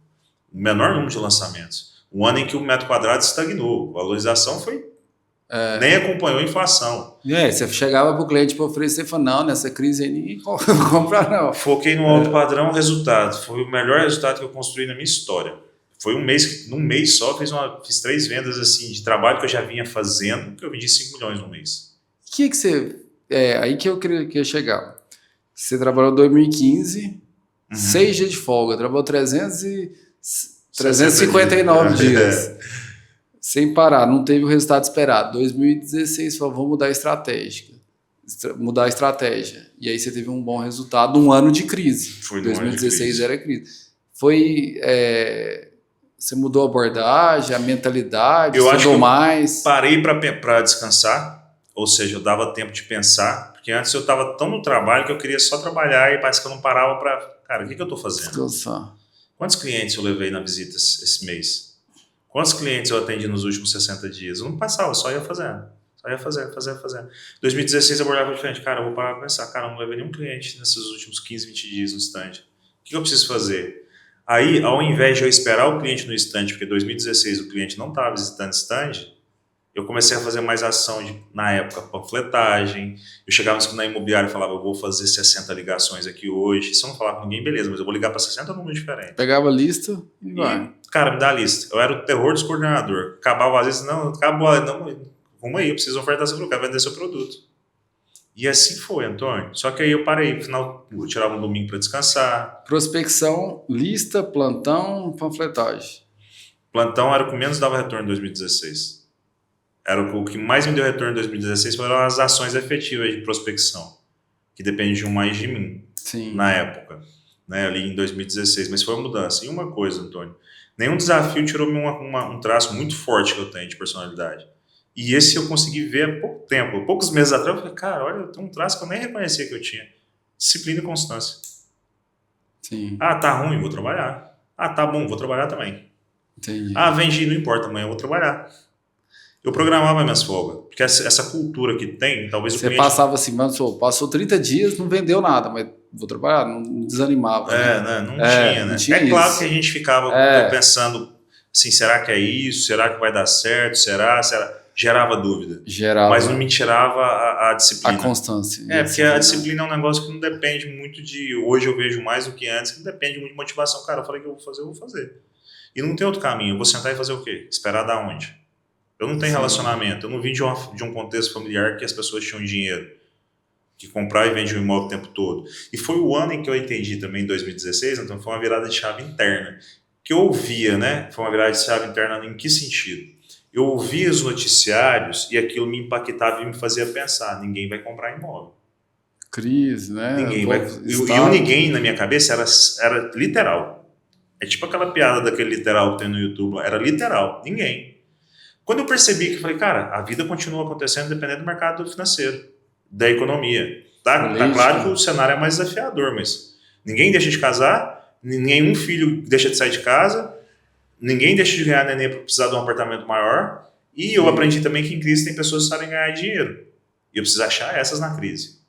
O menor número de lançamentos. Um ano em que o metro quadrado estagnou, a valorização foi... nem acompanhou a inflação. Você chegava para o cliente para oferecer e falou, não, nessa crise aí ninguém compra não. Foquei no alto padrão, resultado. Foi o melhor resultado que eu construí na minha história. Foi num mês só, fiz 3 vendas assim, de trabalho que eu já vinha fazendo, que eu vendi 5 milhões no mês. Que você... aí que eu queria chegar. Você trabalhou em 2015, 6 dias de folga, trabalhou 359 dias. Sem parar, não teve o resultado esperado. 2016, falou, vou mudar a estratégia. E aí você teve um bom resultado, um ano de crise. Foi 2016 era crise. Você mudou a abordagem, a mentalidade, eu acho que mais? Parei para descansar, ou seja, eu dava tempo de pensar, porque antes eu estava tão no trabalho que eu queria só trabalhar e parece que eu não parava para... Cara, o que eu estou fazendo? Descansar. Quantos clientes eu levei na visita esse mês? Quantos clientes eu atendi nos últimos 60 dias? Eu não passava, só ia fazendo. Só ia fazendo. 2016 eu abordava diferente. Cara, eu vou parar pra pensar. Cara, eu não levei nenhum cliente nesses últimos 15, 20 dias no stand. O que eu preciso fazer? Aí, ao invés de eu esperar o cliente no stand, porque em 2016 o cliente não estava visitando stand, eu comecei a fazer mais ação na época, panfletagem. Eu chegava na imobiliária e falava, eu vou fazer 60 ligações aqui hoje. Se eu não falar com ninguém, beleza, mas eu vou ligar para 60 números diferentes. Pegava a lista e vai. Cara, me dá a lista. Eu era o terror dos coordenadores. Acabava às vezes, não, acabou, não, vamos aí, eu preciso ofertar seu produto, vender seu produto. E assim foi, Antônio. Só que aí eu parei, no final eu tirava um domingo para descansar. Prospecção, lista, plantão, panfletagem. Plantão era o que menos dava retorno em 2016. Era o que mais me deu retorno em 2016 foram as ações efetivas de prospecção, que dependiam mais de mim. Sim. Na época, né, ali em 2016. Mas foi uma mudança. E uma coisa, Antônio, nenhum desafio tirou um traço muito forte que eu tenho de personalidade. E esse eu consegui ver há pouco tempo. Poucos meses atrás eu falei, cara, olha, eu tenho um traço que eu nem reconhecia que eu tinha. Disciplina e constância. Sim. Ah, tá ruim, vou trabalhar. Ah, tá bom, vou trabalhar também. Entendi. Ah, vendi, não importa, amanhã eu vou trabalhar. Eu programava minhas folgas. Porque essa cultura que tem, talvez Você o cliente... passava assim, passou 30 dias, não vendeu nada, mas vou trabalhar, não desanimava. Não tinha, né? Tinha claro isso. que a gente ficava pensando assim, será que é isso? Será que vai dar certo? Será? Gerava dúvida. Mas não me tirava a disciplina. A constância. Porque a disciplina é um negócio que não depende muito de... Hoje eu vejo mais do que antes, que não depende muito de motivação. Cara, eu falei que eu vou fazer. E não tem outro caminho. Eu vou sentar e fazer o quê? Esperar da onde? Eu não tenho relacionamento. Eu não vim de um contexto familiar que as pessoas tinham dinheiro, que comprar e vende um imóvel o tempo todo. E foi o ano em que eu entendi também, em 2016, então foi uma virada de chave interna. Que eu ouvia, né? Foi uma virada de chave interna em que sentido? Eu ouvia os noticiários e aquilo me impactava e me fazia pensar, ninguém vai comprar imóvel. Crise, né? Ninguém vai. E o ninguém na minha cabeça era literal. É tipo aquela piada daquele literal que tem no YouTube, era literal, ninguém. Quando eu percebi que eu falei, cara, a vida continua acontecendo dependendo do mercado financeiro, da economia. Tá claro que o cenário é mais desafiador, mas ninguém deixa de casar, nenhum filho deixa de sair de casa, ninguém deixa de ganhar neném para precisar de um apartamento maior. E eu aprendi também que em crise tem pessoas que sabem ganhar dinheiro. E eu preciso achar essas na crise.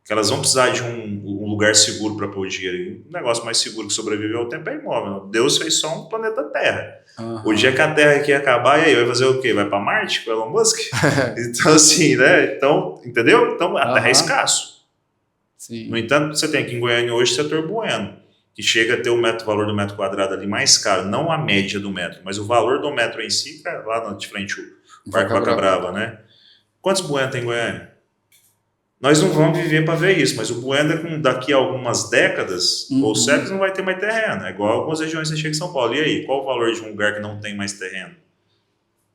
Que elas vão precisar de um lugar seguro para pôr dinheiro. E um negócio mais seguro que sobrevive ao tempo é imóvel. Deus fez só um planeta Terra. O dia que a Terra aqui acabar, e aí vai fazer o quê? Vai para Marte com o Elon Musk? Então, assim, né? Então, entendeu? Então, a Terra é escasso. Sim. No entanto, você tem aqui em Goiânia hoje o setor bueno, que chega a ter o valor do metro quadrado ali mais caro, não a média do metro, mas o valor do metro em si, lá de frente o Parque Vaca Brava, né? Quantos Bueno tem em Goiânia? Nós não vamos viver para ver isso, mas o Bueno, daqui a algumas décadas ou séculos, não vai ter mais terreno. É igual algumas regiões que chega em São Paulo. E aí, qual o valor de um lugar que não tem mais terreno?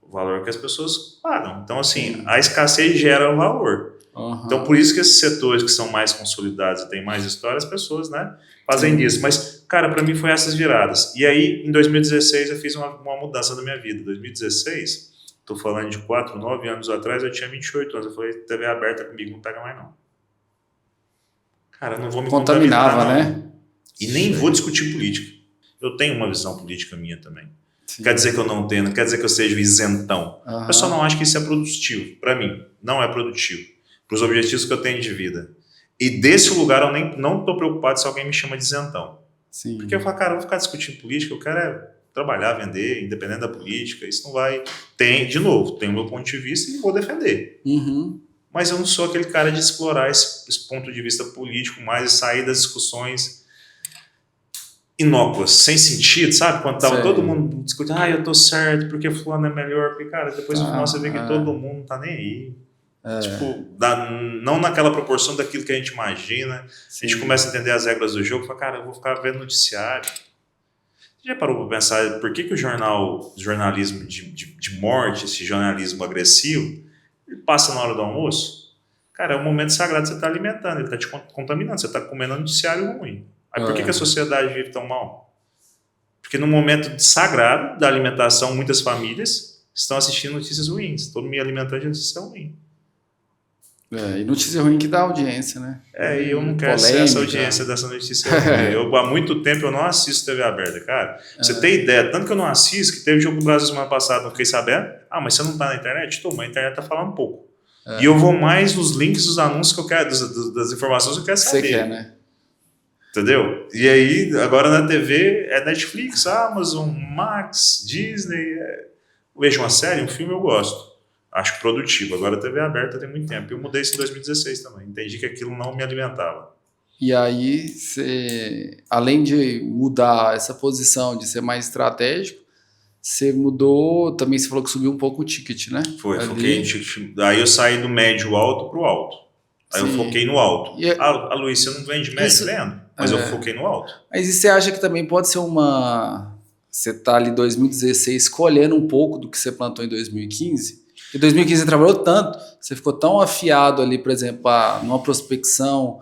O valor que as pessoas pagam. Então, assim, a escassez gera o valor. Então, por isso que esses setores que são mais consolidados e têm mais história, as pessoas, né, fazem isso. Mas, cara, para mim foi essas viradas. E aí, em 2016, eu fiz uma mudança na minha vida. Em 2016... Estou falando de 4, 9 anos atrás, eu tinha 28 anos. Eu falei, TV aberta comigo não pega mais não. Cara, eu não vou me contaminar, não. Né? E nem vou discutir política. Eu tenho uma visão política minha também. Sim. Quer dizer que eu não tenho, não quer dizer que eu seja isentão. Eu só não acho que isso é produtivo. Para mim, não é produtivo. Para os objetivos que eu tenho de vida. E desse lugar eu não estou preocupado se alguém me chama de isentão. Sim. Porque eu falo, cara, eu vou ficar discutindo política, eu quero trabalhar, vender, independente da política, isso não vai... de novo, tem o meu ponto de vista e vou defender. Mas eu não sou aquele cara de explorar esse ponto de vista político mais e sair das discussões inócuas, sem sentido, sabe? Quando tava todo mundo discutindo, eu tô certo, porque fulano é melhor, porque, cara, depois no final você vê que todo mundo não tá nem aí. Tipo, não naquela proporção daquilo que a gente imagina. Sim. A gente começa a entender as regras do jogo e fala, cara, eu vou ficar vendo noticiário. Você já parou para pensar por que o jornalismo de morte, esse jornalismo agressivo, ele passa na hora do almoço? Cara, é um momento sagrado que você está alimentando, ele está te contaminando, você está comendo um noticiário ruim. Aí por que a sociedade vive tão mal? Porque no momento sagrado da alimentação, muitas famílias estão assistindo notícias ruins. Todo me alimentando de notícia ruim. E notícia ruim que dá audiência, né? E eu não quero ser essa audiência dessa notícia ruim. Há muito tempo eu não assisto TV aberta, cara. Pra você ter ideia, tanto que eu não assisto, que teve jogo do Brasil semana passada, não fiquei sabendo. Mas você não tá na internet? Mas a internet tá falando pouco. E eu vou mais nos links dos anúncios que eu quero, das informações que eu quero saber. Você quer, né? Entendeu? E aí, agora na TV é Netflix, Amazon, Max, Disney. Vejo uma série, um filme eu gosto. Acho produtivo. Agora a TV é aberta tem muito tempo. Eu mudei isso em 2016 também. Entendi que aquilo não me alimentava. E aí, você, além de mudar essa posição, de ser mais estratégico, você mudou, também você falou que subiu um pouco o ticket, né? Foquei em ticket. Aí eu saí do médio alto pro alto. Aí eu foquei no alto. Luiz, você não vende médio? Vendo. Mas eu foquei no alto. Mas e você acha que também pode ser uma... Você tá ali em 2016 colhendo um pouco do que você plantou em 2015? Em 2015 você trabalhou tanto, você ficou tão afiado ali, por exemplo, numa prospecção,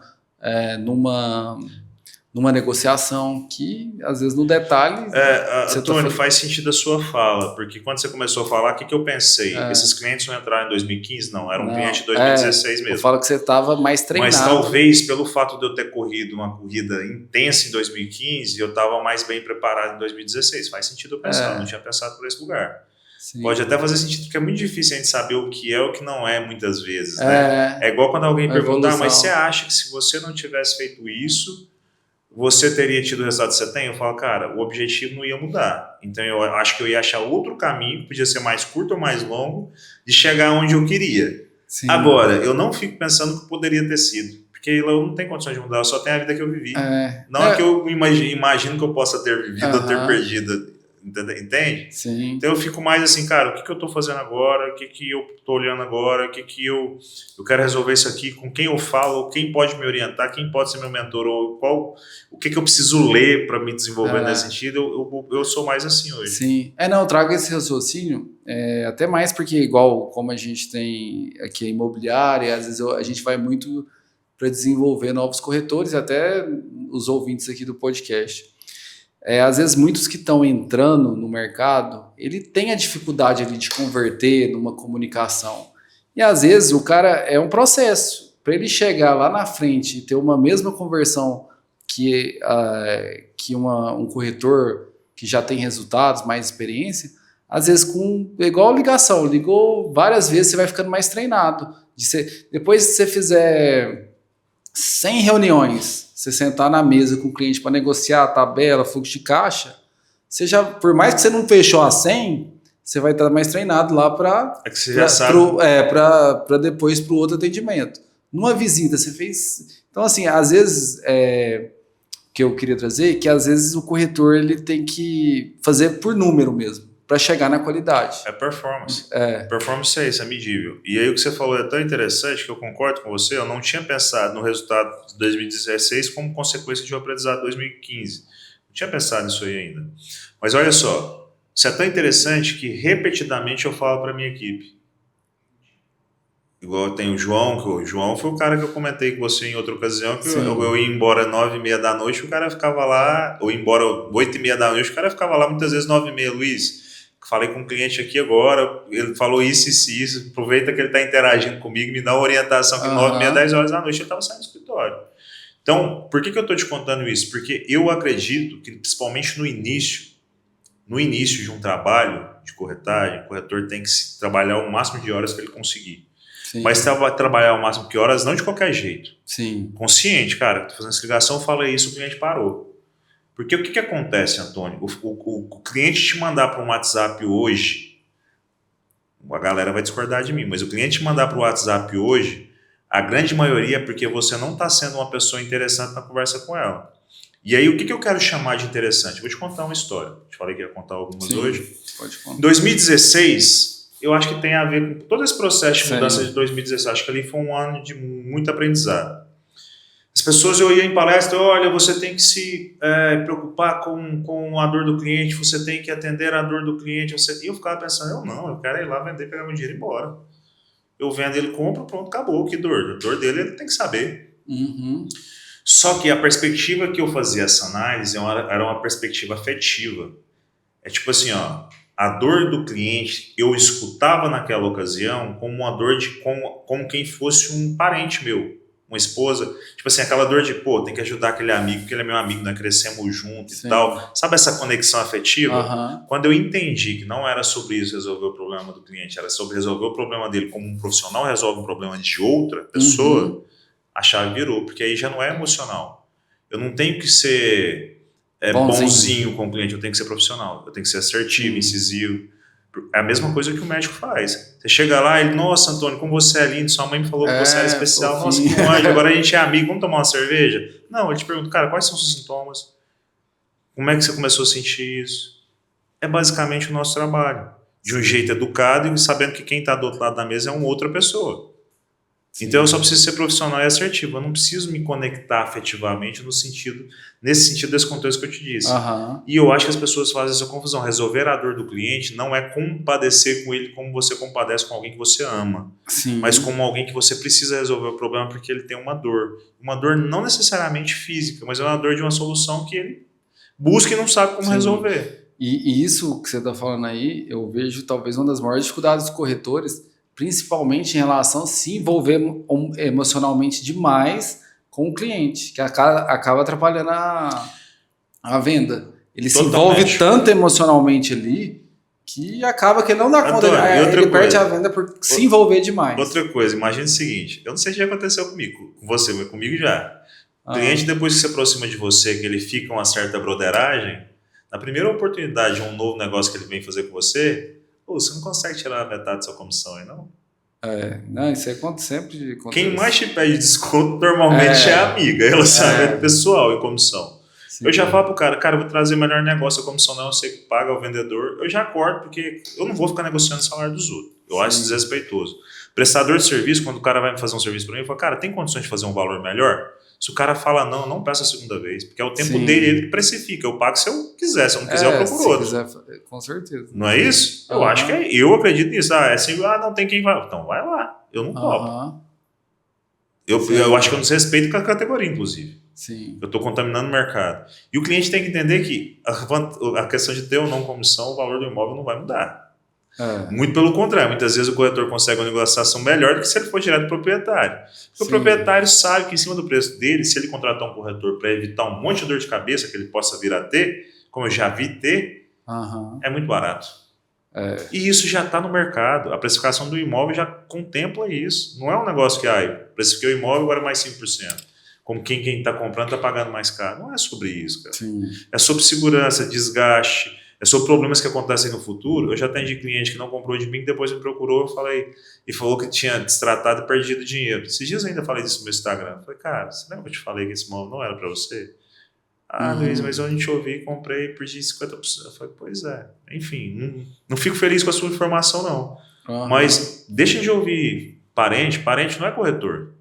numa negociação, que às vezes no detalhe... Antônio, faz sentido a sua fala, porque quando você começou a falar, o que eu pensei? Esses clientes não entraram em 2015? Não, era um cliente de 2016 mesmo. Eu falo que você estava mais treinado. Mas talvez pelo fato de eu ter corrido uma corrida intensa em 2015, eu estava mais bem preparado em 2016. Faz sentido eu pensar, eu não tinha pensado por esse lugar. Sim. Pode até fazer sentido, porque é muito difícil a gente saber o que é o que não é muitas vezes. Né? É igual quando alguém pergunta, mas você acha que se você não tivesse feito isso, você teria tido o resultado que você tem? Eu falo, cara, o objetivo não ia mudar. Então eu acho que eu ia achar outro caminho, podia ser mais curto ou mais longo, de chegar onde eu queria. Sim. Agora, eu não fico pensando que poderia ter sido. Porque eu não tenho condições de mudar, eu só tenho a vida que eu vivi. Não é que eu imagino que eu possa ter vivido ou ter perdido. Entende? Sim. Então eu fico mais assim, cara, o que eu estou fazendo agora, o que eu estou olhando agora, o que eu quero resolver isso aqui, com quem eu falo, quem pode me orientar, quem pode ser meu mentor, ou o que eu preciso ler para me desenvolver nesse sentido. Eu sou mais assim hoje. Sim, eu trago esse raciocínio, até mais porque igual como a gente tem aqui a imobiliária, às vezes a gente vai muito para desenvolver novos corretores, até os ouvintes aqui do podcast. Às vezes muitos que estão entrando no mercado, ele tem a dificuldade ali de converter numa comunicação. E às vezes o cara é um processo. Para ele chegar lá na frente e ter uma mesma conversão que um corretor que já tem resultados, mais experiência, às vezes igual ligação, ligou várias vezes, você vai ficando mais treinado. Depois que você fizer 100 reuniões, você sentar na mesa com o cliente para negociar a tabela, fluxo de caixa, por mais que você não fechou a 100, você vai estar mais treinado lá para depois para o outro atendimento. Numa visita, você fez... Então, assim, às vezes, que eu queria trazer, que às vezes o corretor ele tem que fazer por número mesmo, para chegar na qualidade. É performance. Performance é isso, é medível. E aí o que você falou é tão interessante que eu concordo com você, eu não tinha pensado no resultado de 2016 como consequência de um aprendizado de 2015. Não tinha pensado nisso aí ainda. Mas olha só, isso é tão interessante que repetidamente eu falo para a minha equipe. Igual tem o João, que o João foi o cara que eu comentei com você em outra ocasião, que eu ia embora 9h30 da noite, o cara ficava lá, ou ia embora 8h30 da noite, o cara ficava lá muitas vezes 9h30, Luiz... Falei com um cliente aqui agora, ele falou isso, aproveita que ele está interagindo comigo, me dá uma orientação que 9h30, 10 horas da noite ele estava saindo do escritório. Então, por que eu estou te contando isso? Porque eu acredito que, principalmente no início de um trabalho de corretagem, o corretor tem que trabalhar o máximo de horas que ele conseguir. Sim. Mas trabalhar o máximo de horas não de qualquer jeito. Sim. Consciente, cara, estou fazendo essa ligação, falei isso, o cliente parou. Porque o que acontece, Antônio? O cliente te mandar para um WhatsApp hoje, a galera vai discordar de mim, mas o cliente te mandar para o WhatsApp hoje, a grande maioria é porque você não está sendo uma pessoa interessante na conversa com ela. E aí, o que eu quero chamar de interessante? Vou te contar uma história. Te falei que ia contar algumas hoje. Pode contar. Em 2016, eu acho que tem a ver com todo esse processo de mudança de 2016. Acho que ali foi um ano de muito aprendizado. As pessoas, eu ia em palestra, olha, você tem que se preocupar com a dor do cliente, você tem que atender a dor do cliente. E eu ficava pensando, eu quero ir lá vender, pegar meu dinheiro e ir embora. Eu vendo, ele compra, pronto, acabou. Que dor? A dor dele ele tem que saber. Uhum. Só que a perspectiva que eu fazia essa análise era uma perspectiva afetiva. É tipo assim, a dor do cliente eu escutava naquela ocasião como uma dor de como quem fosse um parente meu, uma esposa, tipo assim, aquela dor de, pô, tem que ajudar aquele amigo, porque ele é meu amigo, nós crescemos juntos e tal. Sabe essa conexão afetiva? Quando eu entendi que não era sobre isso resolver o problema do cliente, era sobre resolver o problema dele como um profissional resolve um problema de outra pessoa, a chave virou, porque aí já não é emocional. Eu não tenho que ser bonzinho com o cliente, eu tenho que ser profissional, eu tenho que ser assertivo, incisivo. É a mesma coisa que o médico faz. Você chega lá e, nossa, Antônio, como você é lindo, sua mãe me falou que você era especial, nossa, que anjo, agora a gente é amigo, vamos tomar uma cerveja? Não, ele te pergunta, cara, quais são os sintomas? Como é que você começou a sentir isso? É basicamente o nosso trabalho. De um jeito educado e sabendo que quem está do outro lado da mesa é uma outra pessoa. Sim. Então eu só preciso ser profissional e assertivo. Eu não preciso me conectar afetivamente nesse sentido desse contexto que eu te disse. E eu acho que as pessoas fazem essa confusão. Resolver a dor do cliente não é compadecer com ele como você compadece com alguém que você ama. Sim. Mas como alguém que você precisa resolver o problema porque ele tem uma dor. Uma dor não necessariamente física, mas é uma dor de uma solução que ele busca e não sabe como resolver. E isso que você está falando aí, eu vejo talvez uma das maiores dificuldades dos corretores, principalmente em relação a se envolver emocionalmente demais com o cliente, que acaba atrapalhando a venda. Ele se envolve tanto emocionalmente ali que acaba que ele não dá conta. Ele perde a venda por se envolver demais. Outra coisa, imagina o seguinte, eu não sei se já aconteceu comigo, com você, mas comigo já. O cliente, depois que se aproxima de você, que ele fica uma certa broderagem, na primeira oportunidade de um novo negócio que ele vem fazer com você, você não consegue tirar metade da sua comissão aí, não? Não, isso aí sempre acontece. Quem mais te pede desconto normalmente é a amiga, relacionamento pessoal e comissão. Sim, eu já falo pro cara, eu vou trazer o melhor negócio, a comissão não, eu sei que paga o vendedor, eu já corto, porque eu não vou ficar negociando o salário dos outros. Eu acho desrespeitoso. Prestador de serviço, quando o cara vai fazer um serviço para mim, eu falo, cara, tem condições de fazer um valor melhor? Se o cara fala não peça a segunda vez, porque é o tempo dele, ele que precifica. Eu pago se eu quiser, se eu não quiser, eu procuro outro. Quiser, com certeza. Não é isso? Eu acho que eu acredito nisso. Não tem quem vai. Então vai lá. Eu não topo. Eu acho que eu não respeito com a categoria, inclusive. Sim. Eu estou contaminando o mercado. E o cliente tem que entender que a questão de ter ou não comissão, o valor do imóvel não vai mudar. Muito pelo contrário, muitas vezes o corretor consegue uma negociação melhor do que se ele for direto do proprietário. Porque o proprietário sabe que em cima do preço dele, se ele contratar um corretor para evitar um monte de dor de cabeça que ele possa vir a ter, como eu já vi ter, é muito barato. E isso já está no mercado. A precificação do imóvel já contempla isso. Não é um negócio que precifiquei o imóvel, agora mais 5%. Como quem está comprando está pagando mais caro. Não é sobre isso, cara. Sim. É sobre segurança, desgaste. É sobre problemas que acontecem no futuro. Eu já atendi cliente que não comprou de mim, que depois me procurou e falou que tinha destratado e perdido dinheiro. Esses dias eu ainda falei disso no meu Instagram. Eu falei, cara, você lembra que eu te falei que esse imóvel não era para você? Luiz, mas eu não te ouvi e comprei e perdi 50%. Eu falei, pois é. Enfim, não fico feliz com a sua informação, não. Mas deixem de ouvir parente. Parente não é corretor.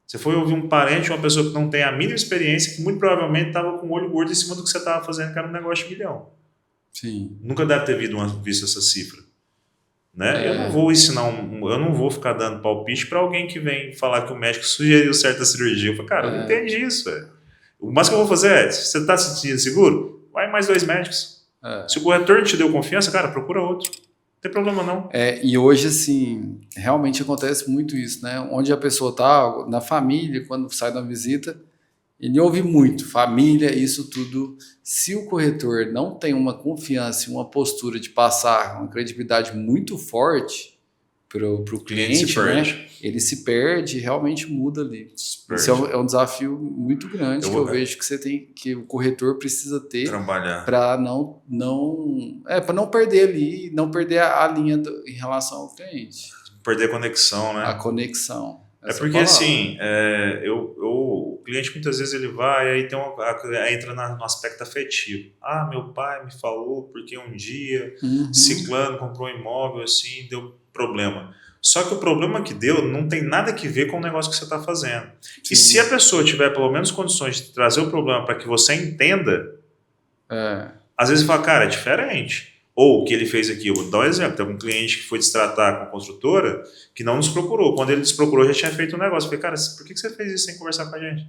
Você foi ouvir um parente, uma pessoa que não tem a mínima experiência, que muito provavelmente estava com o olho gordo em cima do que você estava fazendo, que era um negócio de milhão. Sim. Nunca deve ter visto essa cifra. Né? Eu não vou ensinar, eu não vou ficar dando palpite para alguém que vem falar que o médico sugeriu certa cirurgia. Eu falo, cara, eu não entendi isso. O mais que eu vou fazer é, se você está se sentindo seguro, vai mais 2 médicos. Se o corretor não te deu confiança, cara, procura outro. Não tem problema não. E hoje, assim, realmente acontece muito isso, né? Onde a pessoa está, na família, quando sai de uma visita, ele ouve muito, família, isso tudo. Se o corretor não tem uma confiança e uma postura de passar uma credibilidade muito forte para o cliente, né? Ele se perde e realmente muda ali. Isso é um desafio muito grande que eu vejo que o corretor precisa ter para para não perder ali, não perder a linha em relação ao cliente. Perder a conexão, né? A conexão. Porque assim, o cliente muitas vezes ele vai e aí entra no aspecto afetivo. Meu pai me falou porque um dia ciclano comprou um imóvel assim, deu problema. Só que o problema que deu não tem nada que ver com o negócio que você está fazendo. Sim. E se a pessoa tiver pelo menos condições de trazer o problema para que você entenda, às vezes fala, cara, é diferente. Ou o que ele fez aqui, eu vou dar um exemplo, tem um cliente que foi destratar com a construtora que não nos procurou. Quando ele nos procurou, já tinha feito um negócio. Eu falei, cara, por que você fez isso sem conversar com a gente?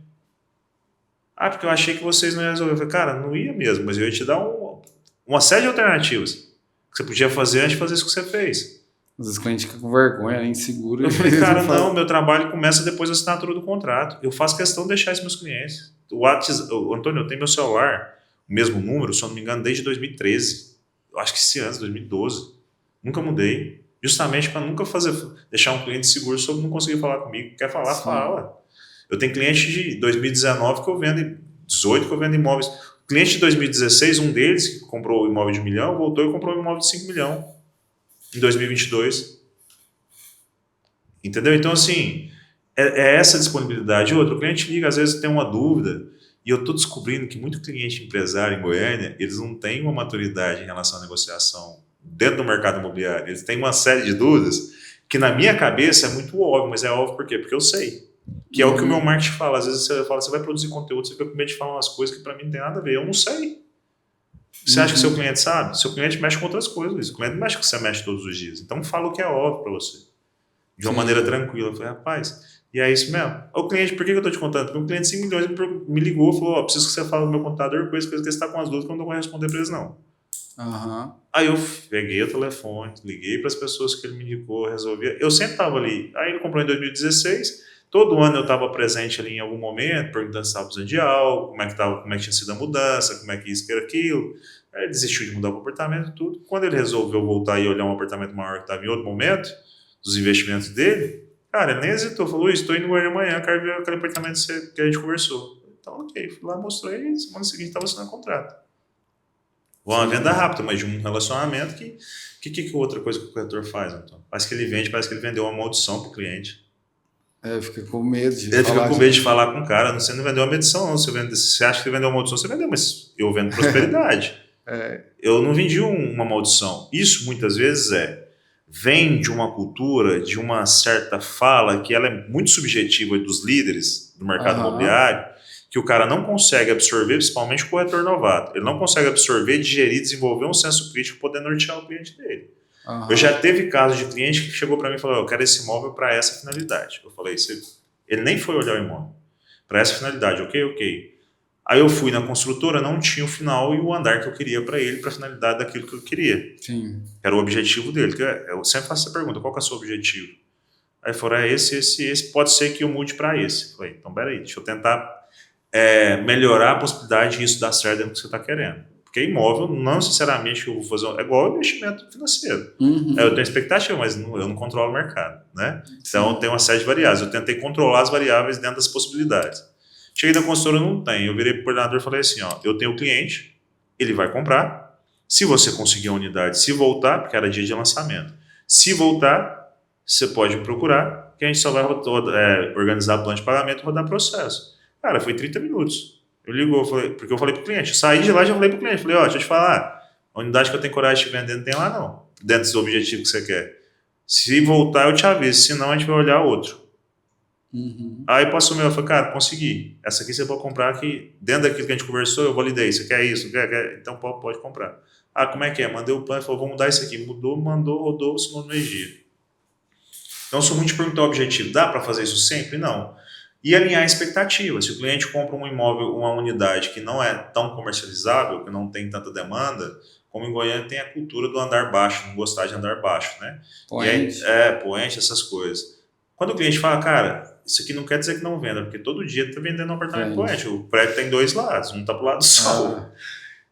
Porque eu achei que vocês não iam resolver. Eu falei, cara, não ia mesmo, mas eu ia te dar uma série de alternativas. que você podia fazer antes de fazer isso que você fez. Às vezes o cliente fica com vergonha, inseguro. Eu falei, cara, não, meu trabalho começa depois da assinatura do contrato. Eu faço questão de deixar isso meus clientes. Antônio, eu tenho meu celular, o mesmo número, se eu não me engano, desde 2013. Eu acho que esse ano, 2012. Nunca mudei. Justamente para nunca deixar um cliente seguro sobre não conseguir falar comigo. Quer falar, fala. Eu tenho cliente de 2019 que eu vendo, 18 que eu vendo imóveis. Cliente de 2016, um deles que comprou o imóvel de 1 milhão, voltou e comprou um imóvel de 5 milhões em 2022. Entendeu? Então, assim, é essa disponibilidade. Outro, o cliente liga, às vezes tem uma dúvida, e eu estou descobrindo que muito cliente empresário em Goiânia, eles não têm uma maturidade em relação à negociação dentro do mercado imobiliário. Eles têm uma série de dúvidas que na minha cabeça é muito óbvio, mas é óbvio por quê? Porque eu sei. Que é o que o meu marketing fala. Às vezes você fala, você vai produzir conteúdo, você fica com medo de falar umas coisas que para mim não tem nada a ver. Eu não sei. Você acha que seu cliente sabe? Seu cliente mexe com outras coisas. O cliente não mexe com o que você mexe todos os dias. Então fala o que é óbvio para você. De uma maneira tranquila. Eu falei, rapaz, e é isso mesmo. O cliente, por que eu estou te contando? Porque um cliente de 5 milhões me ligou e falou, preciso que você fale do meu contador, coisa que você está com as dúvidas que eu não vou responder para eles, não. Aí eu peguei o telefone, liguei para as pessoas que ele me indicou, resolvia. Eu sempre estava ali. Aí ele comprou em 2016. Todo ano eu estava presente ali em algum momento, perguntando se estava precisando de algo, como é que tinha sido a mudança, como é que isso, que era aquilo. Aí ele desistiu de mudar o apartamento e tudo. Quando ele resolveu voltar e olhar um apartamento maior que estava em outro momento, dos investimentos dele, cara, ele nem hesitou. Falou, estou indo Goiânia amanhã, quero ver aquele apartamento que a gente conversou. Então, ok, fui lá, mostrei, e semana seguinte estava assinando contrato. Uma venda rápida, mas de um relacionamento que outra coisa que o corretor faz, então? Parece que ele vendeu uma maldição para o cliente. Fica com medo de Ele fica com medo de falar com o cara. Você não vendeu uma maldição, não. Você acha que ele vendeu uma maldição, você vendeu, mas eu vendo prosperidade. Eu não vendi uma maldição. Isso, muitas vezes, vem de uma cultura, de uma certa fala, que ela é muito subjetiva dos líderes do mercado imobiliário, que o cara não consegue absorver, principalmente o corretor novato. Ele não consegue absorver, digerir, desenvolver um senso crítico para poder nortear o cliente dele. Eu já teve casos de cliente que chegou para mim e falou, eu quero esse imóvel para essa finalidade. Eu falei, ele nem foi olhar o imóvel. Para essa finalidade, ok. Aí eu fui na construtora, não tinha o final e o andar que eu queria para ele, para a finalidade daquilo que eu queria. Sim. Era o objetivo dele. Eu sempre faço essa pergunta, qual que é o seu objetivo? Aí falaram, esse, pode ser que eu mude para esse. Eu falei, então peraí, deixa eu tentar melhorar a possibilidade de isso dar certo dentro do que você está querendo. Porque imóvel, não necessariamente eu vou fazer... É igual investimento financeiro. Eu tenho expectativa, mas eu não controlo o mercado, né? Então, tem uma série de variáveis. Eu tentei controlar as variáveis dentro das possibilidades. Cheguei na consultora, não tem. Eu virei para o coordenador e falei assim, eu tenho o cliente, ele vai comprar. Se você conseguir a unidade, se voltar, porque era dia de lançamento. Se voltar, você pode procurar, que a gente só vai organizar plano de pagamento e rodar processo. Cara, foi 30 minutos. Eu ligou, porque eu falei pro cliente, eu saí de lá e já falei pro cliente, falei, deixa eu te falar, a unidade que eu tenho coragem de vender não tem lá não, dentro do objetivo que você quer. Se voltar eu te aviso, senão a gente vai olhar outro. Aí passou meu, eu falei, cara, consegui, essa aqui você pode comprar aqui, dentro daquilo que a gente conversou, eu validei, você quer isso, quer? Então pode comprar. Como é que é? Mandei o plano, falou, vamos mudar isso aqui, mudou, mandou, rodou, segundo energia. Então, se o muito perguntar o objetivo, dá para fazer isso sempre? Não. E alinhar a expectativa. Se o cliente compra um imóvel, uma unidade que não é tão comercializável, que não tem tanta demanda, como em Goiânia tem a cultura do andar baixo, não gostar de andar baixo, né? Poente. Poente, essas coisas. Quando o cliente fala, cara, isso aqui não quer dizer que não venda, porque todo dia está vendendo um apartamento poente. O prédio tem 2 lados, um está para o lado só.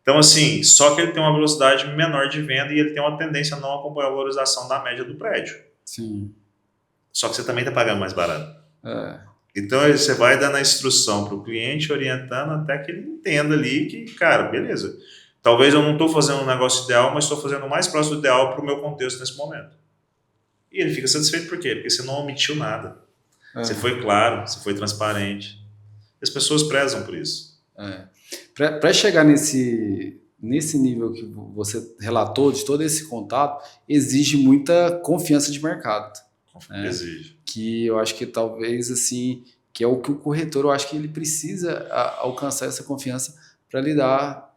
Então, assim, só que ele tem uma velocidade menor de venda e ele tem uma tendência a não acompanhar a valorização da média do prédio. Sim. Só que você também está pagando mais barato. Então, você vai dando a instrução para o cliente, orientando até que ele entenda ali que, cara, beleza. Talvez eu não estou fazendo um negócio ideal, mas estou fazendo o mais próximo do ideal para o meu contexto nesse momento. E ele fica satisfeito por quê? Porque você não omitiu nada. Você foi claro, você foi transparente. As pessoas prezam por isso. Para chegar nesse nível que você relatou, de todo esse contato, exige muita confiança de mercado. Exige. Que eu acho que talvez, assim, que é o que o corretor, eu acho que ele precisa alcançar essa confiança para lidar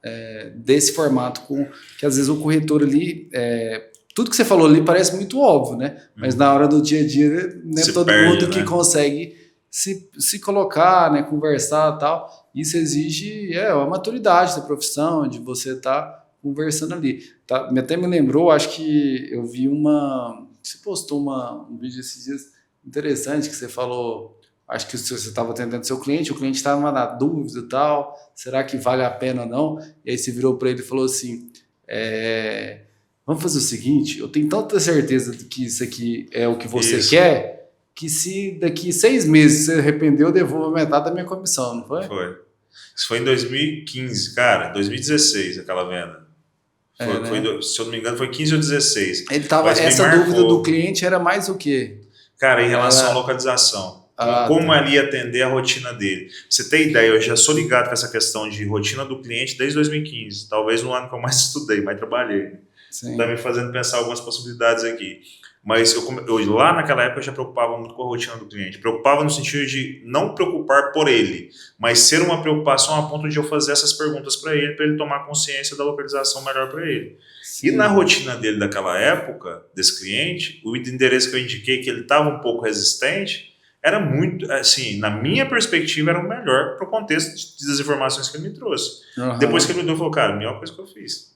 desse formato com que às vezes o corretor ali, tudo que você falou ali parece muito óbvio, né? Mas na hora do dia a dia, não é todo mundo que consegue se colocar, né, conversar e tal. Isso exige uma maturidade da profissão, de você estar conversando ali. Tá? Até me lembrou, acho que eu vi você postou um vídeo esses dias interessante que você falou, acho que você estava atendendo seu cliente, o cliente estava na dúvida e tal, será que vale a pena ou não? E aí você virou para ele e falou assim, vamos fazer o seguinte, eu tenho tanta certeza de que isso aqui é o que você quer, que se daqui 6 meses você arrependeu, eu devolvo metade da minha comissão, não foi? Foi. Isso foi em 2015, cara, 2016 aquela venda. Se eu não me engano, foi 15 ou 16. Essa dúvida do cliente era mais o quê? Cara, em relação à localização. Como ele ia atender a rotina dele. Pra você ter ideia, eu já sou ligado com essa questão de rotina do cliente desde 2015. Talvez no ano que eu mais estudei, mais trabalhei. Está me fazendo pensar algumas possibilidades aqui. Mas eu lá naquela época eu já preocupava muito com a rotina do cliente. Preocupava no sentido de não preocupar por ele, mas ser uma preocupação a ponto de eu fazer essas perguntas para ele tomar consciência da localização melhor para ele. Sim. E na rotina dele daquela época, desse cliente, o endereço que eu indiquei que ele estava um pouco resistente, era muito, assim, na minha perspectiva, era o melhor para o contexto das informações que ele me trouxe. Uhum. Depois que ele me deu, falou, cara, a melhor coisa que eu fiz.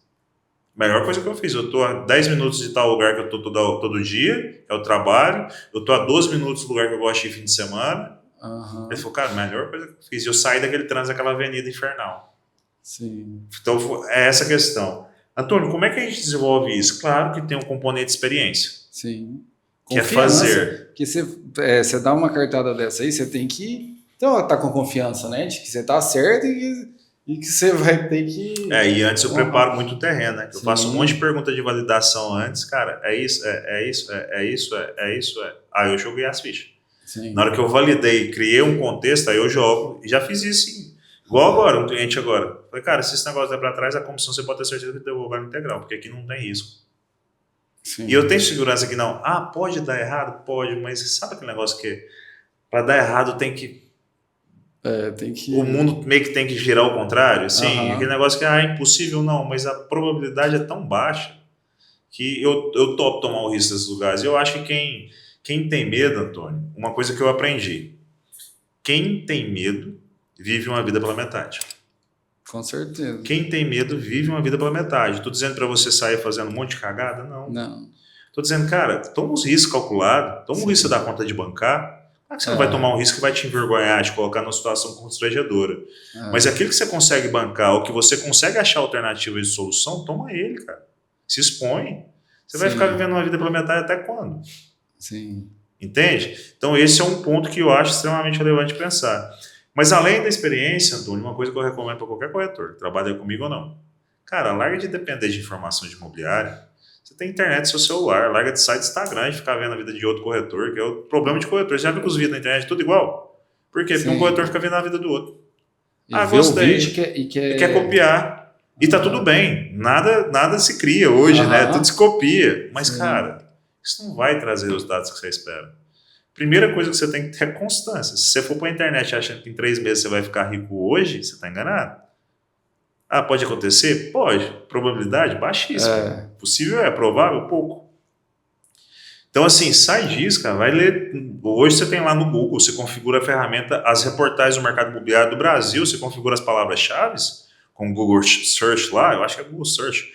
Melhor coisa que eu fiz, eu estou a 10 minutos de tal lugar que eu estou todo dia, é o trabalho, eu estou a 12 minutos do lugar que eu gosto de ir fim de semana. Uhum. Ele falou, cara, melhor coisa que eu fiz. Eu saí daquele trânsito, daquela avenida infernal. Sim. Então, é essa a questão. Antônio, como é que a gente desenvolve isso? Claro que tem um componente de experiência. Sim. Que é fazer. Que você dá uma cartada dessa aí, você tem que tá com confiança, né? De que você tá certo e que você vai ter que... E antes eu preparo muito o terreno, né? Eu faço um monte de perguntas de validação antes, cara, é isso. Aí eu joguei as fichas. Sim. Na hora que eu validei, criei um contexto, aí eu jogo, e já fiz isso igual agora, um cliente agora. Falei, cara, se esse negócio der pra trás, a comissão você pode ter certeza que devolver integral, porque aqui não tem risco. Sim. E eu tenho segurança que não. Pode dar errado? Pode, mas sabe aquele negócio que para dar errado tem que... O mundo meio que tem que girar ao contrário, sim. Aquele negócio que é impossível, não, mas a probabilidade é tão baixa que eu topo tomar o risco desses lugares. E eu acho que quem tem medo, Antônio, uma coisa que eu aprendi, quem tem medo vive uma vida pela metade. Com certeza. Quem tem medo vive uma vida pela metade. Estou dizendo para você sair fazendo um monte de cagada? Não. Estou dizendo, cara, toma os riscos calculados, toma o risco de dar conta de bancar. Você não vai tomar um risco que vai te envergonhar, te colocar numa situação constrangedora. Mas aquilo que você consegue bancar, ou que você consegue achar alternativa de solução, toma ele, cara. Se expõe. Você vai ficar vivendo uma vida pela metade até quando? Sim. Entende? Então esse é um ponto que eu acho extremamente relevante pensar. Mas além da experiência, Antônio, uma coisa que eu recomendo para qualquer corretor, trabalha comigo ou não. Cara, larga de depender de informação de imobiliária. Você tem internet no seu celular, larga de site Instagram e ficar vendo a vida de outro corretor, que é o problema de corretor. Você já viu que os vídeos na internet tudo igual? Por quê? Porque um corretor fica vendo a vida do outro. Gostei. E quer copiar. E tá tudo bem. Nada se cria hoje, né? Tudo se copia. Mas, cara, isso não vai trazer os resultados que você espera. Primeira coisa que você tem que ter é constância. Se você for para a internet achando que em 3 meses você vai ficar rico hoje, você está enganado. Pode acontecer? Pode. Probabilidade? Baixíssima. Possível é, provável? Pouco. Então, assim, sai disso, cara. Vai ler. Hoje você tem lá no Google, você configura a ferramenta, as reportagens do mercado imobiliário do Brasil, você configura as palavras-chave, com o Google Search lá, eu acho que é Google Search,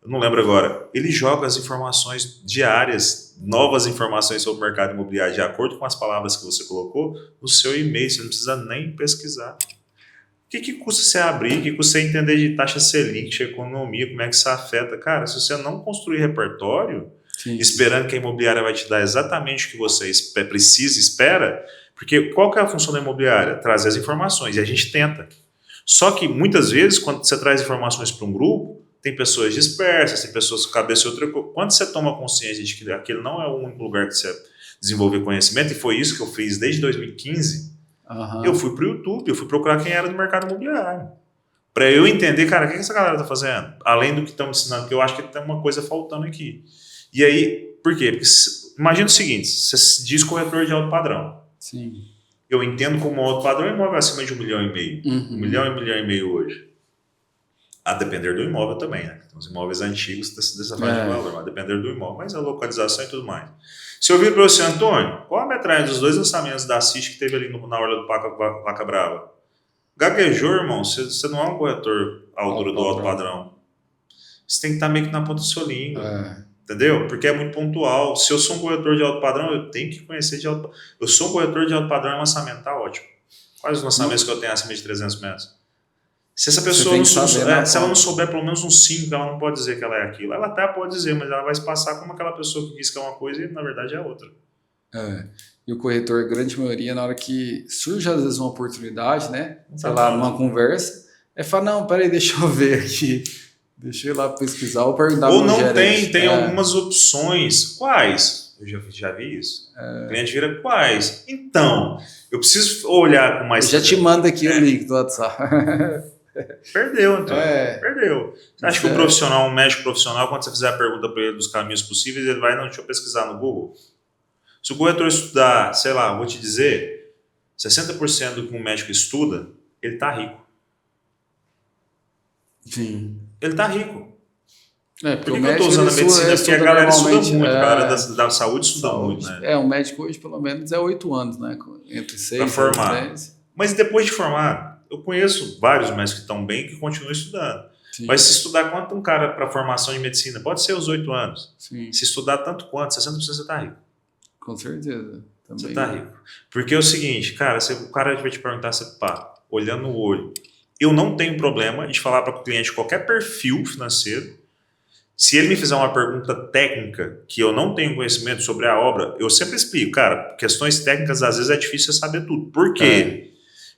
eu não lembro agora. Ele joga as informações diárias, novas informações sobre o mercado imobiliário, de acordo com as palavras que você colocou, no seu e-mail. Você não precisa nem pesquisar. O que custa você abrir? O que custa você entender de taxa Selic, de economia, como é que isso afeta? Cara, se você não construir repertório, esperando que a imobiliária vai te dar exatamente o que você precisa e espera, porque qual que é a função da imobiliária? Trazer as informações, e a gente tenta. Só que, muitas vezes, quando você traz informações para um grupo, tem pessoas dispersas, tem pessoas com cabeça em outra coisa. Quando você toma consciência de que aquele não é o único lugar que você desenvolver conhecimento, e foi isso que eu fiz desde 2015, eu fui para o YouTube, eu fui procurar quem era do mercado imobiliário. Para eu entender, cara, o que essa galera está fazendo? Além do que estão me ensinando, porque eu acho que tem uma coisa faltando aqui. E aí, por quê? Porque imagina o seguinte, você diz corretor de alto padrão. Sim. Eu entendo como alto padrão imóvel acima de 1,5 milhão. 1 milhão e 1,5 milhão hoje. A depender do imóvel também, né? Então, os imóveis antigos dessa faixa de valor, a depender do imóvel, mas a localização e tudo mais. Se eu vir para você, Antônio, qual a metragem dos 2 lançamentos da CIST que teve ali na Orla do Vaca Brava? Gaguejou, irmão, você não é um corretor à altura do alto padrão. você tem que estar meio que na ponta do seu língua. Entendeu? Porque é muito pontual. Se eu sou um corretor de alto padrão, eu tenho que conhecer de alto padrão. Eu sou um corretor de alto padrão em lançamento, tá ótimo. Quais os lançamentos que eu tenho acima de 300 metros? Se essa pessoa não souber, se ela não souber pelo menos uns 5, ela não pode dizer que ela é aquilo. Ela até pode dizer, mas ela vai se passar como aquela pessoa que diz que é uma coisa e na verdade é outra. E o corretor, a grande maioria, na hora que surge às vezes uma oportunidade, né? Sei lá, numa conversa, fala, não, peraí, deixa eu ver aqui. Deixa eu ir lá pesquisar ou perguntar. Ou não tem algumas opções. Quais? Eu já vi isso. O cliente vira, quais? Então, eu preciso olhar com mais... Eu já te mando aqui o link do WhatsApp. Perdeu, então. Perdeu. Você acha que o profissional, um médico profissional, quando você fizer a pergunta para ele dos caminhos possíveis, ele vai, não, deixa eu pesquisar no Google. Se o corretor estudar, sei lá, vou te dizer, 60% do que um médico estuda, ele está rico. Sim. Ele está rico. Por que eu estou usando a medicina? Porque a galera estuda muito, a galera da saúde estuda muito, né? Um médico hoje, pelo menos, é 8 anos, né? Entre 6 para formar. 10. Mas depois de formar, eu conheço vários médicos que estão bem que continuam estudando. Sim. Mas se estudar quanto um cara para formação de medicina, pode ser os 8 anos. Sim. Se estudar tanto quanto, 60% você está rico. Com certeza. Também. Você está rico. Porque é o seguinte, cara, o cara vai te perguntar, olhando no olho, eu não tenho problema de falar para o cliente qualquer perfil financeiro. Se ele me fizer uma pergunta técnica que eu não tenho conhecimento sobre a obra, eu sempre explico, cara, questões técnicas às vezes é difícil saber tudo. Por quê?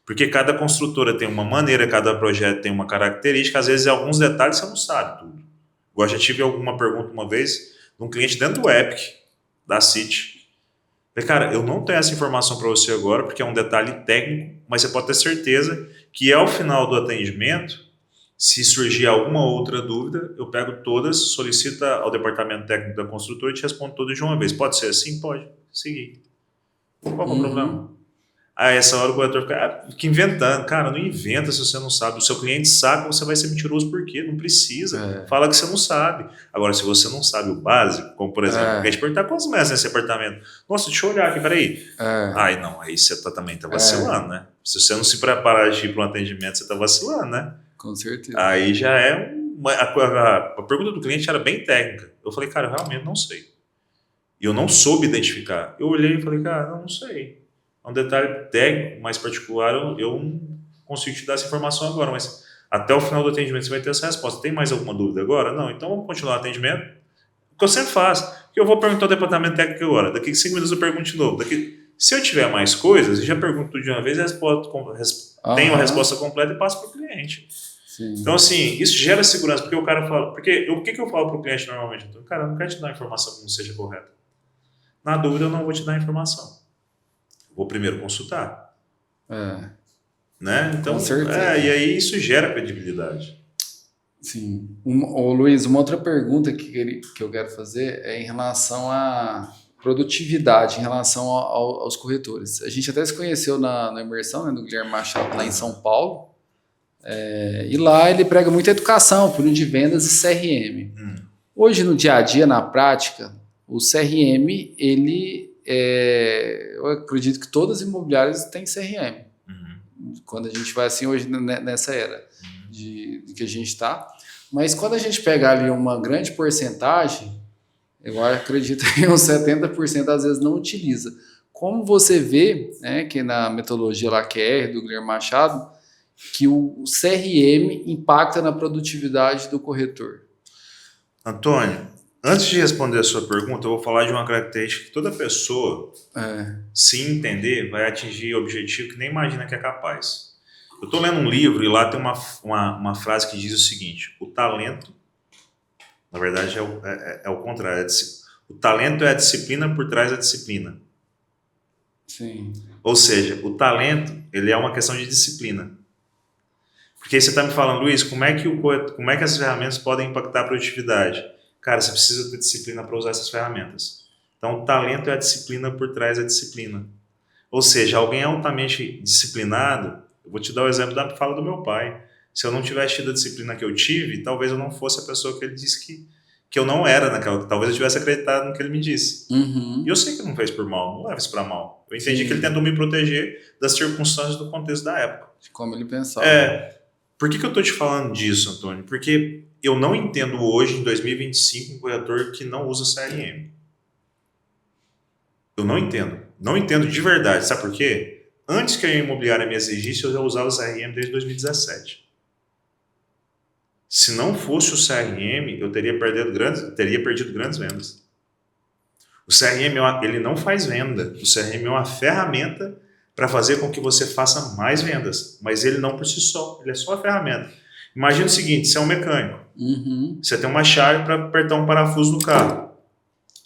Porque cada construtora tem uma maneira, cada projeto tem uma característica, às vezes alguns detalhes você não sabe tudo. Eu já tive alguma pergunta uma vez de um cliente dentro do Epic, da City. Falei, cara, eu não tenho essa informação para você agora, porque é um detalhe técnico, mas você pode ter certeza que ao final do atendimento, se surgir alguma outra dúvida, eu pego todas, solicito ao departamento técnico da construtora e te respondo todas de uma vez. Pode ser assim? Pode. Seguir. Qual é o problema? Aí essa hora o corretor fica inventando. Cara, não inventa se você não sabe. O seu cliente sabe, você vai ser mentiroso por quê? Não precisa. Fala que você não sabe. Agora, se você não sabe o básico, como por exemplo, a gente perguntar quantos metros nesse apartamento. Nossa, deixa eu olhar aqui, peraí. Aí não, aí você também tá vacilando, né? Se você não se preparar de ir para um atendimento, você tá vacilando, né? Com certeza. Aí já é a pergunta do cliente era bem técnica. Eu falei, cara, eu realmente não sei. E eu não soube identificar. Eu olhei e falei, cara, não sei. É um detalhe técnico mais particular, eu não consigo te dar essa informação agora, mas até o final do atendimento você vai ter essa resposta. Tem mais alguma dúvida agora? Não, então vamos continuar o atendimento. O que eu sempre faço, que eu vou perguntar ao departamento técnico agora. Daqui a 5 minutos eu pergunto de novo. Se eu tiver mais coisas, eu já pergunto tudo de uma vez, tenho a resposta completa e passo para o cliente. Sim. Então, assim, isso gera segurança, porque o cara fala... o que eu falo para o cliente normalmente? Então, cara, eu não quero te dar a informação que não seja correta. Na dúvida, eu não vou te dar a informação. Vou primeiro consultar. Né? Então, com certeza. E aí isso gera credibilidade. Sim. Luiz, uma outra pergunta que eu quero fazer é em relação à produtividade, em relação aos corretores. A gente até se conheceu na imersão, né, do Guilherme Machado, lá em São Paulo. E lá ele prega muita educação, funil de vendas e CRM. Hoje, no dia a dia, na prática, o CRM, eu acredito que todas as imobiliárias têm CRM. Quando a gente vai assim hoje nessa era de que a gente está. Mas quando a gente pega ali uma grande porcentagem, eu acredito que uns 70% às vezes não utiliza. Como você vê, né, que na metodologia lá QR do Guilherme Machado, que o CRM impacta na produtividade do corretor? Antônio, antes de responder a sua pergunta, eu vou falar de uma característica que toda pessoa, se entender, vai atingir o objetivo que nem imagina que é capaz. Eu estou lendo um livro e lá tem uma frase que diz o seguinte: o talento, na verdade é o contrário, o talento é a disciplina por trás da disciplina. Sim. Ou seja, o talento, ele é uma questão de disciplina. Porque você está me falando, Luiz, como é que as ferramentas podem impactar a produtividade? Cara, você precisa ter disciplina para usar essas ferramentas. Então, o talento é a disciplina por trás da disciplina. Ou seja, alguém altamente disciplinado, eu vou te dar o exemplo da fala do meu pai. Se eu não tivesse tido a disciplina que eu tive, talvez eu não fosse a pessoa que ele disse que eu não era naquela. Talvez eu tivesse acreditado no que ele me disse. E eu sei que não fez por mal, não leva isso para mal. Eu entendi que ele tentou me proteger das circunstâncias do contexto da época. De como ele pensava. Por que eu estou te falando disso, Antônio? Porque eu não entendo hoje, em 2025, um corretor que não usa CRM. Eu não entendo. Não entendo de verdade. Sabe por quê? Antes que a imobiliária me exigisse, eu já usava o CRM desde 2017. Se não fosse o CRM, eu teria perdido grandes vendas. O CRM ele não faz venda. O CRM é uma ferramenta para fazer com que você faça mais vendas. Mas ele não por si só. Ele é só uma ferramenta. Imagina o seguinte, você é um mecânico. Você tem uma chave para apertar um parafuso no carro.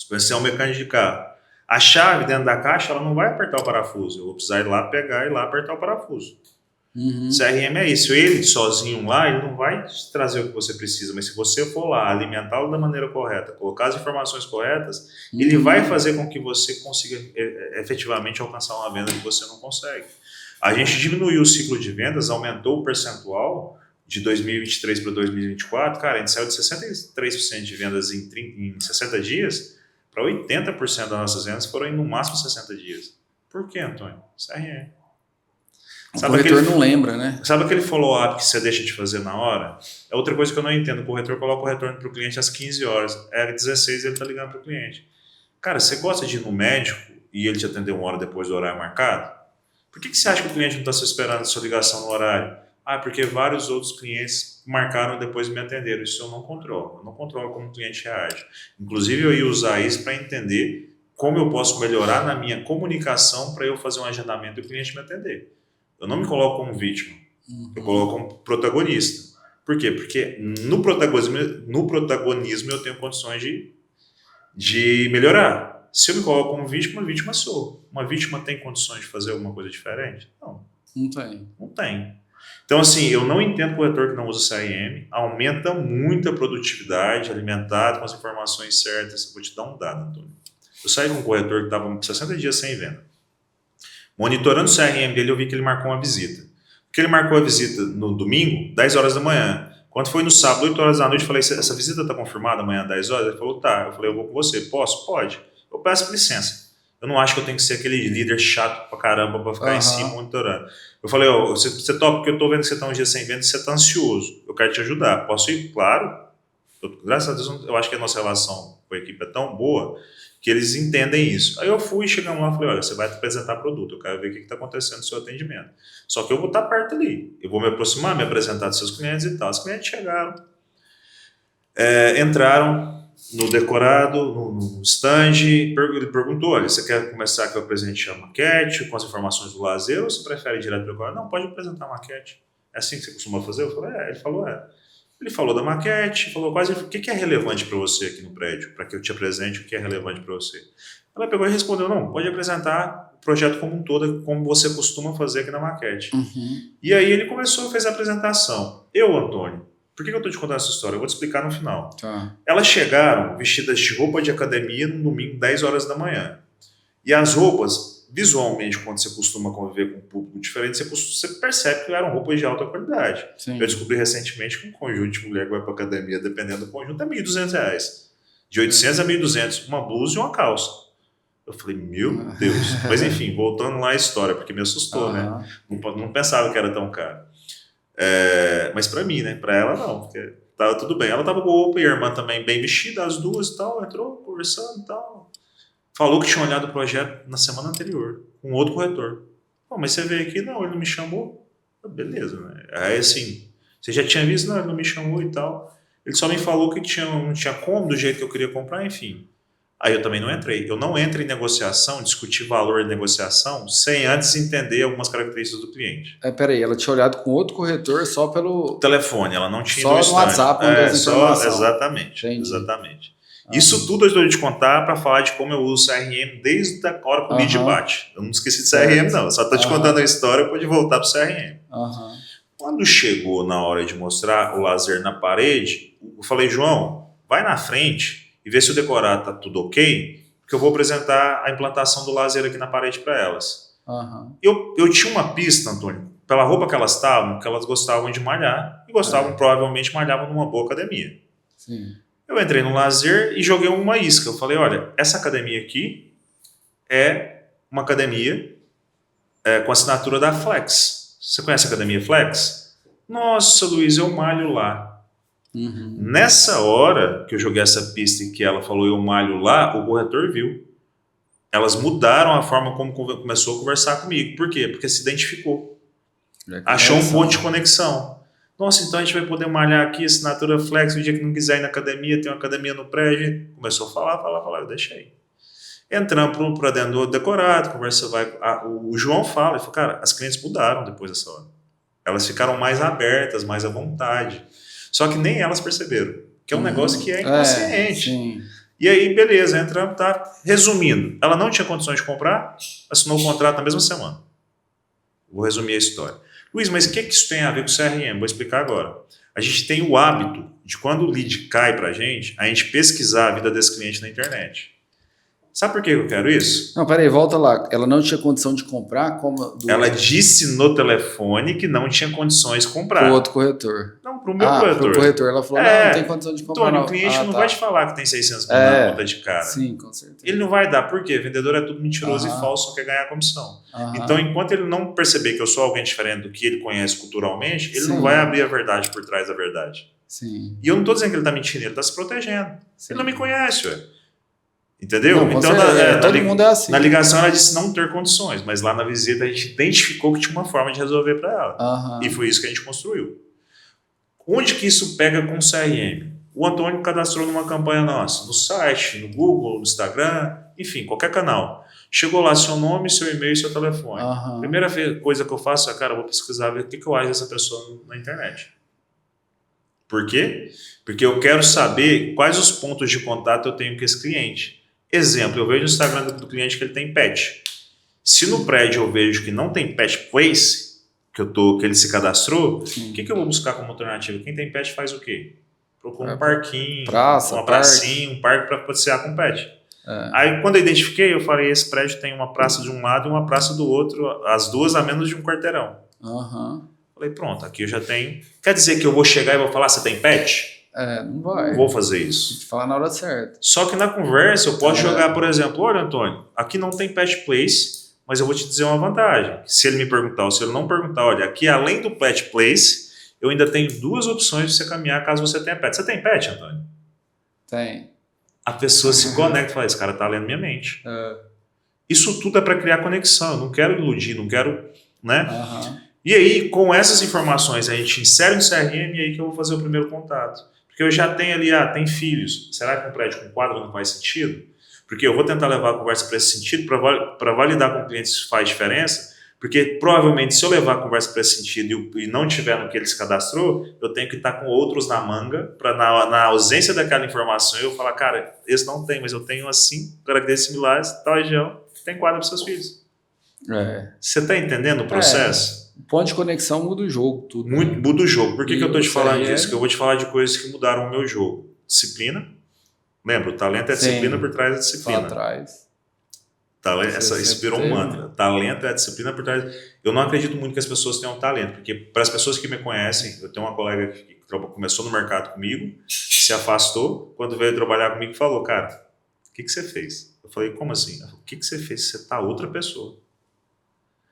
Você é um mecânico de carro. A chave dentro da caixa, ela não vai apertar o parafuso. Eu vou precisar ir lá pegar e lá apertar o parafuso. CRM é isso. Ele sozinho lá, ele não vai te trazer o que você precisa, mas se você for lá, alimentá-lo da maneira correta, colocar as informações corretas, ele vai fazer com que você consiga efetivamente alcançar uma venda que você não consegue. A gente diminuiu o ciclo de vendas, aumentou o percentual de 2023 para 2024. Cara, a gente saiu de 63% de vendas em 60 dias para 80% das nossas vendas foram em no máximo 60 dias. Por quê, Antônio? CRM. O corretor não lembra, né? Sabe aquele follow-up que você deixa de fazer na hora? É outra coisa que eu não entendo. O corretor coloca o retorno para o cliente às 15 horas. É 16 ele está ligando para o cliente. Cara, você gosta de ir no médico e ele te atender uma hora depois do horário marcado? Por que você acha que o cliente não está esperando a sua ligação no horário? Ah, porque vários outros clientes marcaram e depois me atenderam. Isso eu não controlo. Eu não controlo como o cliente reage. Inclusive, eu ia usar isso para entender como eu posso melhorar na minha comunicação para eu fazer um agendamento e o cliente me atender. Eu não me coloco como vítima, eu coloco como protagonista. Por quê? Porque no protagonismo eu tenho condições de melhorar. Se eu me coloco como vítima sou. Uma vítima tem condições de fazer alguma coisa diferente? Não. Não tem. Então, assim, eu não entendo o corretor que não usa CRM, aumenta muito a produtividade, alimentado com as informações certas. Eu vou te dar um dado, Antônio. Eu saí com um corretor que estava 60 dias sem venda. Monitorando o CRM dele, eu vi que ele marcou uma visita. Porque ele marcou a visita no domingo, 10 horas da manhã. Quando foi no sábado, 8 horas da noite, eu falei, essa visita está confirmada amanhã, 10 horas? Ele falou, tá. Eu falei, eu vou com você. Posso? Pode. Eu peço licença. Eu não acho que eu tenho que ser aquele líder chato pra caramba pra ficar em cima monitorando. Eu falei, você topa, porque eu tô vendo que você tá um dia sem venda e você tá ansioso. Eu quero te ajudar. Posso ir? Claro. Graças a Deus, eu acho que a nossa relação com a equipe é tão boa que eles entendem isso. Aí eu fui, chegamos lá e falei, olha, você vai apresentar produto, eu quero ver o que está acontecendo no seu atendimento. Só que eu vou estar perto ali, eu vou me aproximar, me apresentar dos seus clientes e tal. Os clientes chegaram, entraram no decorado, no stand, ele perguntou, olha, você quer começar que eu apresente a maquete com as informações do lazer ou você prefere ir direto para o decorado? Não, pode apresentar a maquete. É assim que você costuma fazer? Eu falei, ele falou, Ele falou da maquete, falou quase o que é relevante para você aqui no prédio, para que eu te apresente o que é relevante para você. Ela pegou e respondeu, não, pode apresentar o projeto como um todo, como você costuma fazer aqui na maquete. E aí ele começou, fez a apresentação. Antônio, por que eu estou te contando essa história? Eu vou te explicar no final. Tá. Elas chegaram vestidas de roupa de academia no domingo, 10 horas da manhã. E as roupas, visualmente, quando você costuma conviver com um público diferente, você percebe que eram roupas de alta qualidade. Sim. Eu descobri recentemente que um conjunto de mulher que vai para academia, dependendo do conjunto, é R$1.200. De 800 a 1.200, uma blusa e uma calça. Eu falei, meu Deus. Mas enfim, voltando lá à história, porque me assustou, né? Não pensava que era tão caro. Mas para mim, né? Para ela não, porque tava tudo bem. Ela tava com roupa e a irmã também bem vestida, as duas e tal, entrou conversando e tal. Falou que tinha olhado o projeto na semana anterior, com outro corretor. Mas você veio aqui? Não, ele não me chamou. Beleza, né? Aí assim, você já tinha visto? Não, ele não me chamou e tal. Ele só me falou que não tinha como, do jeito que eu queria comprar, enfim. Aí eu também não entrei. Eu não entro em negociação, discutir valor de negociação, sem antes entender algumas características do cliente. Peraí, ela tinha olhado com outro corretor só pelo telefone, ela não tinha só no WhatsApp, exatamente. Isso tudo eu estou te contar para falar de como eu uso o CRM desde a hora que o lead bate. Eu não esqueci de CRM, não. Só estou te contando a história, pode voltar para o CRM. Quando chegou na hora de mostrar o laser na parede, eu falei, João, vai na frente e vê se o decorado está tudo ok, porque eu vou apresentar a implantação do laser aqui na parede para elas. Eu tinha uma pista, Antônio, pela roupa que elas estavam, que elas gostavam de malhar e provavelmente malhavam numa boa academia. Sim. Eu entrei no lazer e joguei uma isca. Eu falei, olha, essa academia aqui é uma academia com assinatura da Flex. Você conhece a academia Flex? Nossa, Luiz, eu malho lá. Nessa hora que eu joguei essa pista e que ela falou eu malho lá, o corretor viu. Elas mudaram a forma como começou a conversar comigo. Por quê? Porque se identificou. Achou um ponto de conexão. Nossa, então a gente vai poder malhar aqui, assinatura flex, o dia que não quiser ir na academia, tem uma academia no prédio. Começou a falar, eu deixei. Entramos para dentro do decorado, conversa vai. O João fala, ele falou, cara, as clientes mudaram depois dessa hora. Elas ficaram mais abertas, mais à vontade. Só que nem elas perceberam, que é um negócio que é inconsciente. E aí, beleza, entramos, tá. Resumindo, ela não tinha condições de comprar, assinou o contrato na mesma semana. Vou resumir a história. Luiz, mas o que isso tem a ver com o CRM? Vou explicar agora. A gente tem o hábito de quando o lead cai pra gente, a gente pesquisar a vida desse cliente na internet. Sabe por que eu quero isso? Não, peraí, volta lá. Ela não tinha condição de comprar? Ela disse no telefone que não tinha condições de comprar. Para o outro corretor. Não, para o meu corretor. Para o corretor. Ela falou, não tem condição de comprar. Tony, o cliente não vai te falar que tem 600 mil na conta de cara. Sim, com certeza. Ele não vai dar. Por quê? Vendedor é tudo mentiroso e falso, só quer ganhar comissão. Então, enquanto ele não perceber que eu sou alguém diferente do que ele conhece culturalmente, ele não vai abrir a verdade por trás da verdade. Sim. E eu não estou dizendo que ele está mentindo, ele está se protegendo. Sim. Ele não me conhece, ué. Entendeu? Não, então, todo mundo é assim. Na ligação ela disse não ter condições, mas lá na visita a gente identificou que tinha uma forma de resolver para ela. E foi isso que a gente construiu. Onde que isso pega com o CRM? O Antônio cadastrou numa campanha nossa, no site, no Google, no Instagram, enfim, qualquer canal. Chegou lá seu nome, seu e-mail e seu telefone. Primeira coisa que eu faço é, cara, eu vou pesquisar, ver o que eu acho dessa pessoa na internet. Por quê? Porque eu quero saber quais os pontos de contato eu tenho com esse cliente. Exemplo, eu vejo no Instagram do cliente que ele tem pet. Se no prédio eu vejo que não tem pet place, que ele se cadastrou, o que eu vou buscar como alternativa? Quem tem pet faz o quê? Procura um parquinho, uma pracinha, um parque para passear com pet. Aí quando eu identifiquei, eu falei, esse prédio tem uma praça de um lado e uma praça do outro, as duas a menos de um quarteirão. Falei, pronto, aqui eu já tenho. Quer dizer que eu vou chegar e vou falar, você tem pet? Não vai. Vou fazer isso. Tem que falar na hora certa. Só que na conversa eu posso jogar, por exemplo, olha, Antônio, aqui não tem pet place, mas eu vou te dizer uma vantagem. Se ele me perguntar ou se ele não perguntar, olha, aqui além do pet place, eu ainda tenho duas opções de você caminhar caso você tenha pet. Você tem pet, Antônio? Tem. A pessoa se conecta e fala, esse cara tá lendo minha mente. Isso tudo é para criar conexão. Eu não quero iludir, não quero, né? E aí, com essas informações, a gente insere no CRM e aí que eu vou fazer o primeiro contato. Porque eu já tenho ali, tem filhos. Será que um prédio com quadro não faz sentido? Porque eu vou tentar levar a conversa para esse sentido, para validar com o cliente se faz diferença. Porque provavelmente se eu levar a conversa para esse sentido e não tiver no que ele se cadastrou, eu tenho que estar com outros na manga, para na ausência daquela informação eu falar, cara, esse não tem, mas eu tenho assim, características similares, tal região, tem quadro para seus filhos. Você está entendendo o processo? O ponto de conexão muda o jogo, tudo. Muda o jogo. Por que eu estou te falando disso? Que eu vou te falar de coisas que mudaram o meu jogo. Disciplina. Lembra, o talento é a disciplina por trás da disciplina. Por trás. Isso virou um mantra. Talento é a disciplina por trás. Eu não acredito muito que as pessoas tenham talento, porque para as pessoas que me conhecem, eu tenho uma colega que começou no mercado comigo, se afastou, quando veio trabalhar comigo falou, cara, o que você fez? Eu falei, como assim? Ela falou, o que você fez? Você tá outra pessoa.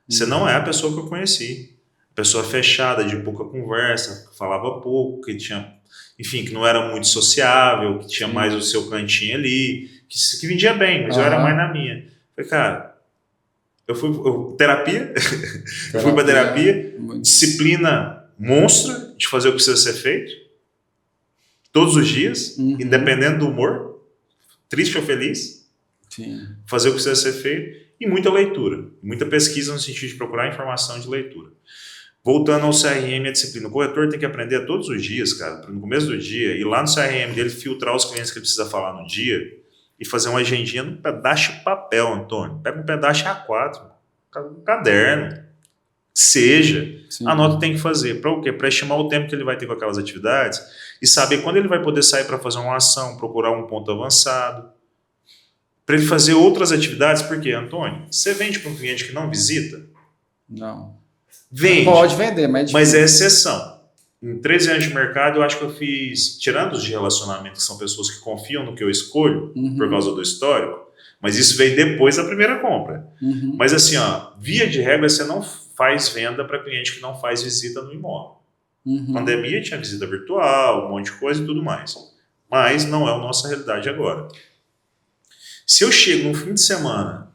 Você não é a pessoa que eu conheci. Pessoa fechada, de pouca conversa, que falava pouco, que tinha, enfim, que não era muito sociável, que tinha mais o seu cantinho ali, que vendia bem, mas eu era mais na minha. Falei, cara, eu fui terapia, eu fui para terapia, disciplina monstra de fazer o que precisa ser feito, todos os dias, independente do humor, triste ou feliz, fazer o que precisa ser feito. E muita leitura, muita pesquisa no sentido de procurar informação de leitura. Voltando ao CRM e a disciplina, o corretor tem que aprender todos os dias, cara, no começo do dia, ir lá no CRM dele, filtrar os clientes que ele precisa falar no dia e fazer uma agendinha num pedaço de papel, Antônio. Pega um pedaço A4, um caderno, anota o que tem que fazer. Para o quê? Para estimar o tempo que ele vai ter com aquelas atividades e saber quando ele vai poder sair para fazer uma ação, procurar um ponto avançado. Para ele fazer outras atividades, porque, Antônio, você vende para um cliente que não visita? Não. Vende. Pode vender, mas é exceção. Em 13 anos de mercado, eu acho que eu fiz, tirando os de relacionamento, que são pessoas que confiam no que eu escolho, por causa do histórico, mas isso veio depois da primeira compra. Mas assim, via de regra, você não faz venda para cliente que não faz visita no imóvel. Pandemia tinha visita virtual, um monte de coisa e tudo mais. Mas não é a nossa realidade agora. Se eu chego no fim de semana,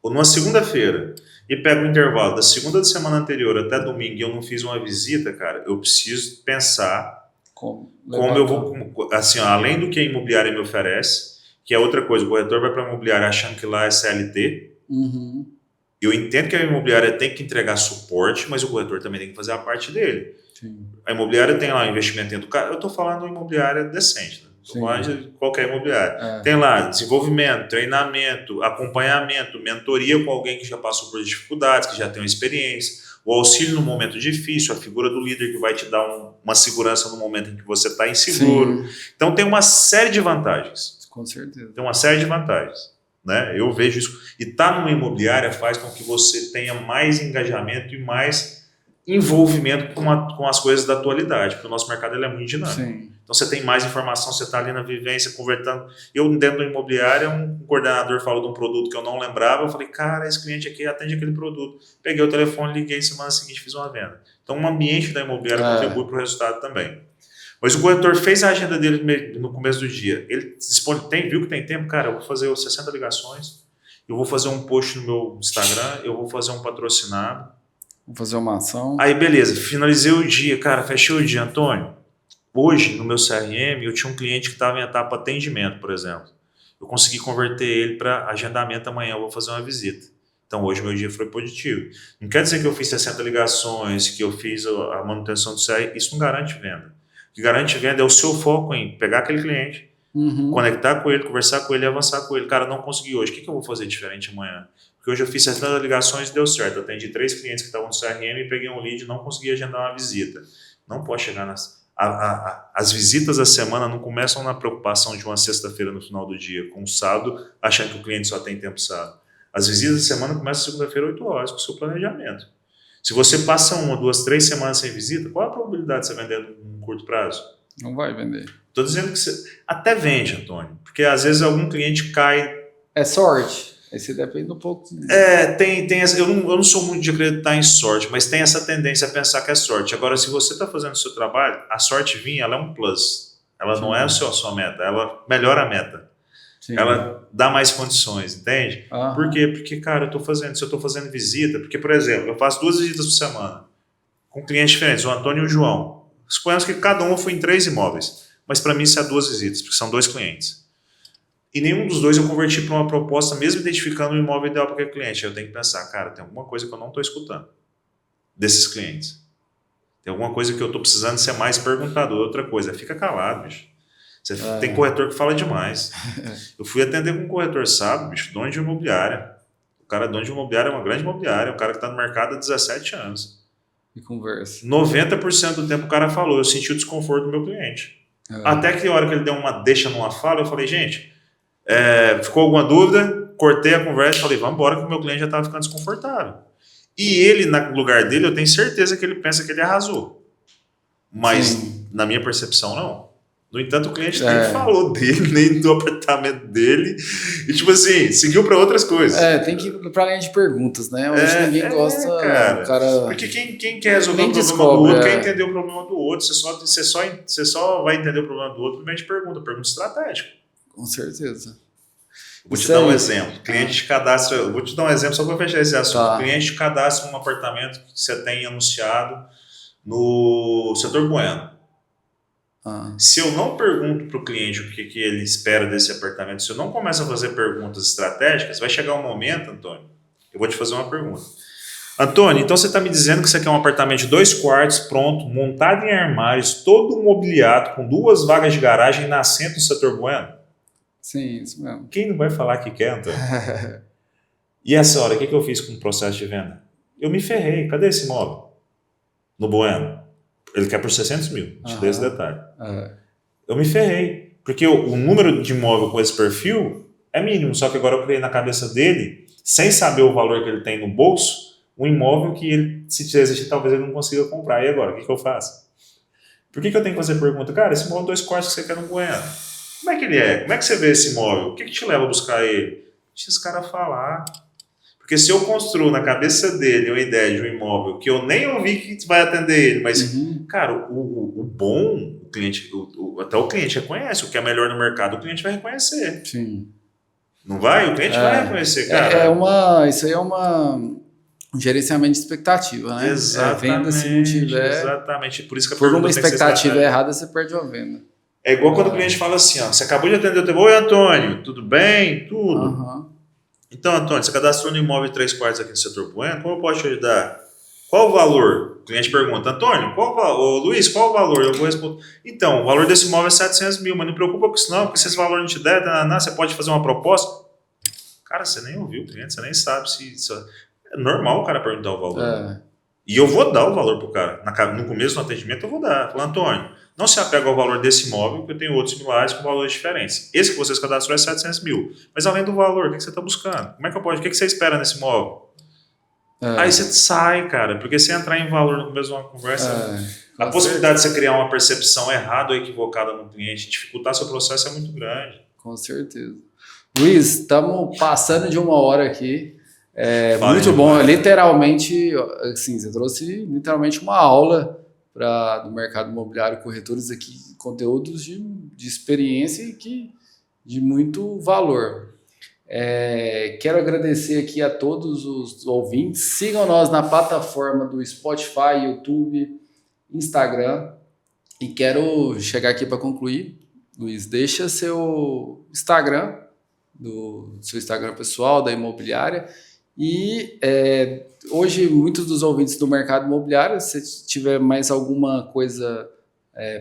ou numa segunda-feira, e pego o intervalo da segunda da semana anterior até domingo e eu não fiz uma visita, cara, eu preciso pensar como eu vou, assim, ó, além do que a imobiliária me oferece, que é outra coisa, o corretor vai para a imobiliária achando que lá é CLT. Eu entendo que a imobiliária tem que entregar suporte, mas o corretor também tem que fazer a parte dele. Sim. A imobiliária tem lá investimento educativo. Eu estou falando de imobiliária decente, né? Estou falando de qualquer imobiliária. Tem lá desenvolvimento, treinamento, acompanhamento, mentoria com alguém que já passou por dificuldades, que já tem uma experiência, o auxílio no momento difícil, a figura do líder que vai te dar uma segurança no momento em que você está inseguro. Sim. Então tem uma série de vantagens. Com certeza. Tem uma série de vantagens. Né? Eu vejo isso. E estar numa imobiliária faz com que você tenha mais engajamento e mais envolvimento com as coisas da atualidade, porque o nosso mercado ele é muito dinâmico. Sim. Então você tem mais informação, você está ali na vivência, convertendo. Eu, dentro da imobiliária, um coordenador falou de um produto que eu não lembrava, eu falei, cara, esse cliente aqui atende aquele produto. Peguei o telefone, liguei, semana seguinte fiz uma venda. Então o ambiente da imobiliária contribui para o resultado também. Mas o corretor fez a agenda dele no começo do dia. Ele viu que tem tempo, cara, eu vou fazer 60 ligações, eu vou fazer um post no meu Instagram, eu vou fazer um patrocinado. Vou fazer uma ação. Aí, beleza, finalizei o dia, cara, fechei o dia, Antônio. Hoje, no meu CRM, eu tinha um cliente que estava em etapa atendimento, por exemplo. Eu consegui converter ele para agendamento amanhã, eu vou fazer uma visita. Então, hoje, meu dia foi positivo. Não quer dizer que eu fiz 60 ligações, que eu fiz a manutenção do CRM, isso não garante venda. O que garante venda é o seu foco em pegar aquele cliente, conectar com ele, conversar com ele e avançar com ele. Cara, não consegui hoje, o que eu vou fazer diferente amanhã? Porque hoje eu fiz 60 ligações e deu certo. Eu atendi 3 clientes que estavam no CRM e peguei um lead e não consegui agendar uma visita. Não pode chegar as visitas da semana não começam na preocupação de uma sexta-feira no final do dia, com o sábado, achando que o cliente só tem tempo sábado. As visitas da semana começam segunda-feira, 8 horas, com o seu planejamento. Se você passa 1, 2, 3 semanas sem visita, qual a probabilidade de você vender num curto prazo? Não vai vender. Estou dizendo que você até vende, Antônio, porque às vezes algum cliente cai... É sorte. Aí você depende um pouco. Eu não sou muito de acreditar em sorte, mas tem essa tendência a pensar que é sorte. Agora, se você está fazendo o seu trabalho, a sorte vinha, ela é um plus. Ela não é a sua meta, ela melhora a meta. Sim. Ela dá mais condições, entende? Por quê? Porque, cara, se eu estou fazendo visita, porque, por exemplo, eu faço 2 visitas por semana com clientes diferentes, o Antônio e o João. Suponhamos que cada um foi em 3 imóveis, mas para mim isso é 2 visitas, porque são 2 clientes. E nenhum dos 2 eu converti para uma proposta, mesmo identificando o imóvel ideal para aquele cliente. Eu tenho que pensar, cara, tem alguma coisa que eu não estou escutando desses clientes. Tem alguma coisa que eu estou precisando ser mais perguntador. Outra coisa, fica calado, bicho. Tem corretor que fala demais. Eu fui atender com um corretor sábado, bicho, dono de imobiliária. O cara dono de imobiliária é uma grande imobiliária, um cara que está no mercado há 17 anos. E conversa. 90% do tempo o cara falou, eu senti o desconforto do meu cliente. Até que a hora que ele deu uma deixa numa fala, eu falei, gente... ficou alguma dúvida, cortei a conversa e falei, vamos embora que o meu cliente já estava ficando desconfortável. E ele, no lugar dele, eu tenho certeza que ele pensa que ele arrasou. Mas, sim, na minha percepção, não. No entanto, o cliente nem falou dele, nem do apartamento dele. E, tipo assim, seguiu para outras coisas. Tem que ir para a linha de perguntas, né? Hoje ninguém gosta... Cara... Porque quem quer resolver o problema do outro, quer entender o problema do outro. Você só vai entender o problema do outro no meio de pergunta estratégica. Com certeza. Vou te dar um exemplo. Cliente de cadastro, vou te dar um exemplo só para fechar esse assunto. Cliente de cadastro um apartamento que você tem anunciado no setor Bueno. Se eu não pergunto para o cliente o que ele espera desse apartamento, se eu não começo a fazer perguntas estratégicas, vai chegar um momento, Antônio, eu vou te fazer uma pergunta. Antônio, então você está me dizendo que você quer um apartamento de 2 quartos, pronto, montado em armários, todo mobiliado, com 2 vagas de garagem na assento no setor Bueno? Sim, isso mesmo. Quem não vai falar que quer, Antônio? E essa hora, o que eu fiz com o processo de venda? Eu me ferrei. Cadê esse imóvel? No Bueno. Ele quer por 600 mil. Te dei esse detalhe. Eu me ferrei. Porque o número de imóvel com esse perfil é mínimo. Só que agora eu criei na cabeça dele, sem saber o valor que ele tem no bolso, um imóvel que ele, se existir, talvez ele não consiga comprar. E agora, o que eu faço? Por que eu tenho que fazer pergunta? Cara, esse imóvel 2 quartos que você quer no Bueno, como é que ele é? Como é que você vê esse imóvel? O que te leva a buscar ele? Deixa esse cara falar. Porque se eu construo na cabeça dele uma ideia de um imóvel que eu nem ouvi que vai atender ele, mas, cara, o bom, o cliente, até o cliente reconhece, o que é melhor no mercado, o cliente vai reconhecer. Sim. Não vai? O cliente vai reconhecer, cara. Isso aí é um gerenciamento de expectativa, né? Exatamente. Venda, se não tiver... Exatamente. Por isso que por uma expectativa errada, você perde uma venda. É igual quando o cliente fala assim, ó, você acabou de atender o teu... Oi, Antônio, tudo bem? Tudo. Então, Antônio, você cadastrou no imóvel 3 quartos aqui no setor Bueno, como eu posso te ajudar? Qual o valor? O cliente pergunta, Antônio, Luiz, qual o valor? Eu vou responder, então, o valor desse imóvel é 700 mil, mas não preocupa com isso não, porque se esse valor não te der, você pode fazer uma proposta. Cara, você nem ouviu o cliente, você nem sabe se... É normal o cara perguntar o valor. E eu vou dar o valor pro cara. No começo do atendimento eu vou dar. Falo, Antônio, não se apega ao valor desse imóvel, porque eu tenho outros similares com valores diferentes. Esse que vocês cadastrou é 700 mil. Mas além do valor, o que você está buscando? Como é que eu posso? O que você espera nesse imóvel? Aí você sai, cara, porque se entrar em valor no começo de uma conversa, a possibilidade de você criar uma percepção errada ou equivocada no cliente, dificultar seu processo é muito grande. Com certeza. Luiz, estamos passando de 1 hora aqui. Muito bom. Literalmente, assim, você trouxe literalmente uma aula do mercado imobiliário, corretores aqui, conteúdos de experiência e de muito valor. Quero agradecer aqui a todos os ouvintes. Sigam nós na plataforma do Spotify, YouTube, Instagram. E quero chegar aqui para concluir. Luiz, deixa seu Instagram, seu Instagram pessoal, da imobiliária. E hoje, muitos dos ouvintes do mercado imobiliário, se tiver mais alguma coisa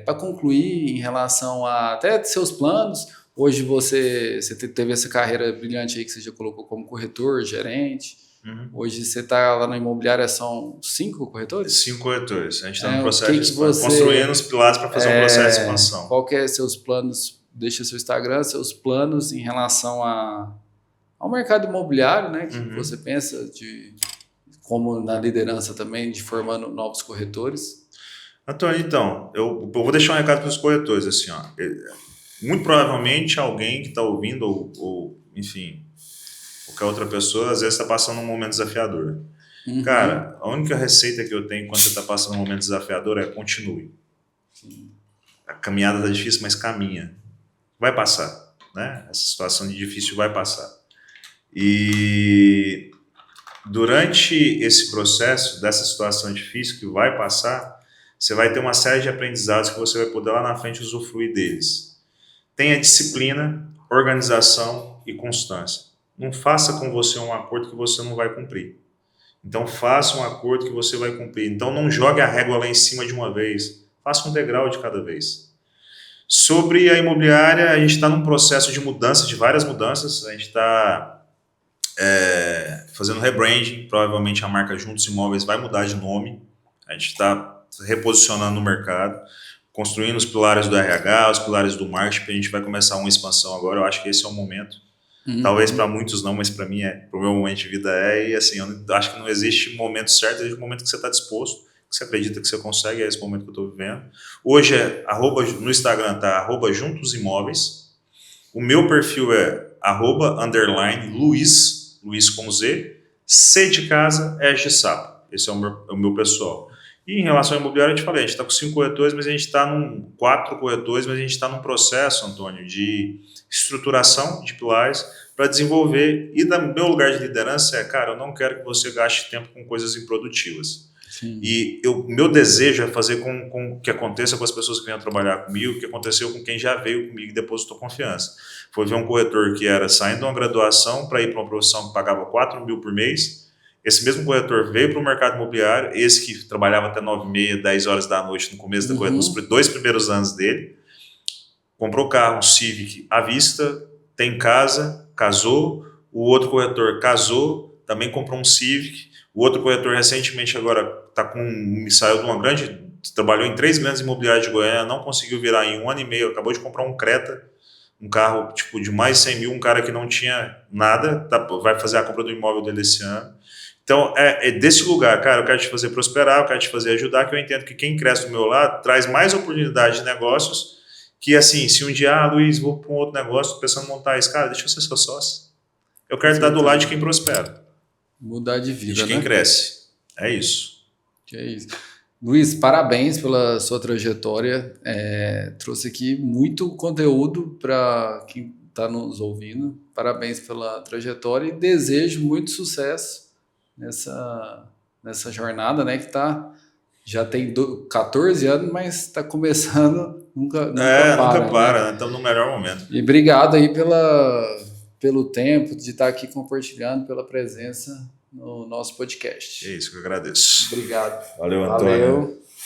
para concluir em relação a até seus planos, hoje você teve essa carreira brilhante aí que você já colocou como corretor, gerente. Hoje você está lá na imobiliária, são 5 corretores? 5 corretores. A gente está no processo de construindo os pilares para fazer um processo de expansão. Qual que é seus planos? Deixa seu Instagram, seus planos em relação ao mercado imobiliário, né? Que você pensa como na liderança também, de formando novos corretores. Antônio, então, eu vou deixar um recado para os corretores, assim, ó. Muito provavelmente alguém que está ouvindo, ou enfim, qualquer outra pessoa, às vezes está passando um momento desafiador. Cara, a única receita que eu tenho quando você está passando um momento desafiador é continue. A caminhada está difícil, mas caminha. Vai passar, né? Essa situação de difícil vai passar. E durante esse processo, dessa situação difícil que vai passar, você vai ter uma série de aprendizados que você vai poder lá na frente usufruir deles. Tenha disciplina, organização e constância. Não faça com você um acordo que você não vai cumprir. Então faça um acordo que você vai cumprir. Então não jogue a régua lá em cima de uma vez. Faça um degrau de cada vez. Sobre a imobiliária, a gente está num processo de mudança, de várias mudanças. A gente está fazendo rebranding. Provavelmente a marca Juntos Imóveis vai mudar de nome. A gente está reposicionando no mercado, construindo os pilares do RH, os pilares do marketing, porque a gente vai começar uma expansão agora. Eu acho que esse é o momento. Talvez para muitos não, mas para mim para o meu momento de vida e assim, eu acho que não existe momento certo, existe um momento que você está disposto, que você acredita que você consegue, é esse momento que eu estou vivendo. Hoje no Instagram está @juntosimóveis, o meu perfil é @Luiz com Z, C de casa, S de sapo, esse é o meu pessoal. E em relação ao imobiliário, eu te falei, a gente está com 5 corretores, mas a gente está 4 corretores, mas a gente está num processo, Antônio, de estruturação de pilares para desenvolver. E do meu lugar de liderança cara, eu não quero que você gaste tempo com coisas improdutivas. Sim. E meu desejo é fazer com que aconteça com as pessoas que venham trabalhar comigo, o que aconteceu com quem já veio comigo e depositou confiança. Foi ver um corretor que era saindo de uma graduação para ir para uma profissão que pagava 4 mil por mês. Esse mesmo corretor veio para o mercado imobiliário, esse que trabalhava até 9h30, 10 horas da noite no começo da corretora, nos 2 primeiros anos dele, comprou carro, um Civic à vista, tem casa, casou, o outro corretor casou, também comprou um Civic, o outro corretor recentemente agora saiu de uma grande, trabalhou em 3 grandes imobiliárias de Goiânia, não conseguiu virar em 1 ano e meio, acabou de comprar um Creta, um carro tipo de mais de 100 mil, um cara que não tinha nada, vai fazer a compra do imóvel dele esse ano. Então, é desse lugar, cara, eu quero te fazer prosperar, eu quero te fazer ajudar, que eu entendo que quem cresce do meu lado traz mais oportunidade de negócios, que assim, se um dia, Luiz, vou para um outro negócio, tô pensando em montar isso, cara, deixa eu ser seu sócio. Eu quero estar do lado de quem prospera. Mudar de vida, de quem cresce. É isso. Que é isso. Luiz, parabéns pela sua trajetória. Trouxe aqui muito conteúdo para quem está nos ouvindo. Parabéns pela trajetória e desejo muito sucesso nessa jornada, né? Que já tem 14 anos, mas está começando, nunca para, né? Estamos no melhor momento. E obrigado aí pelo tempo de estar aqui compartilhando, pela presença no nosso podcast. É isso que eu agradeço. Obrigado. Valeu, Antônio. Valeu.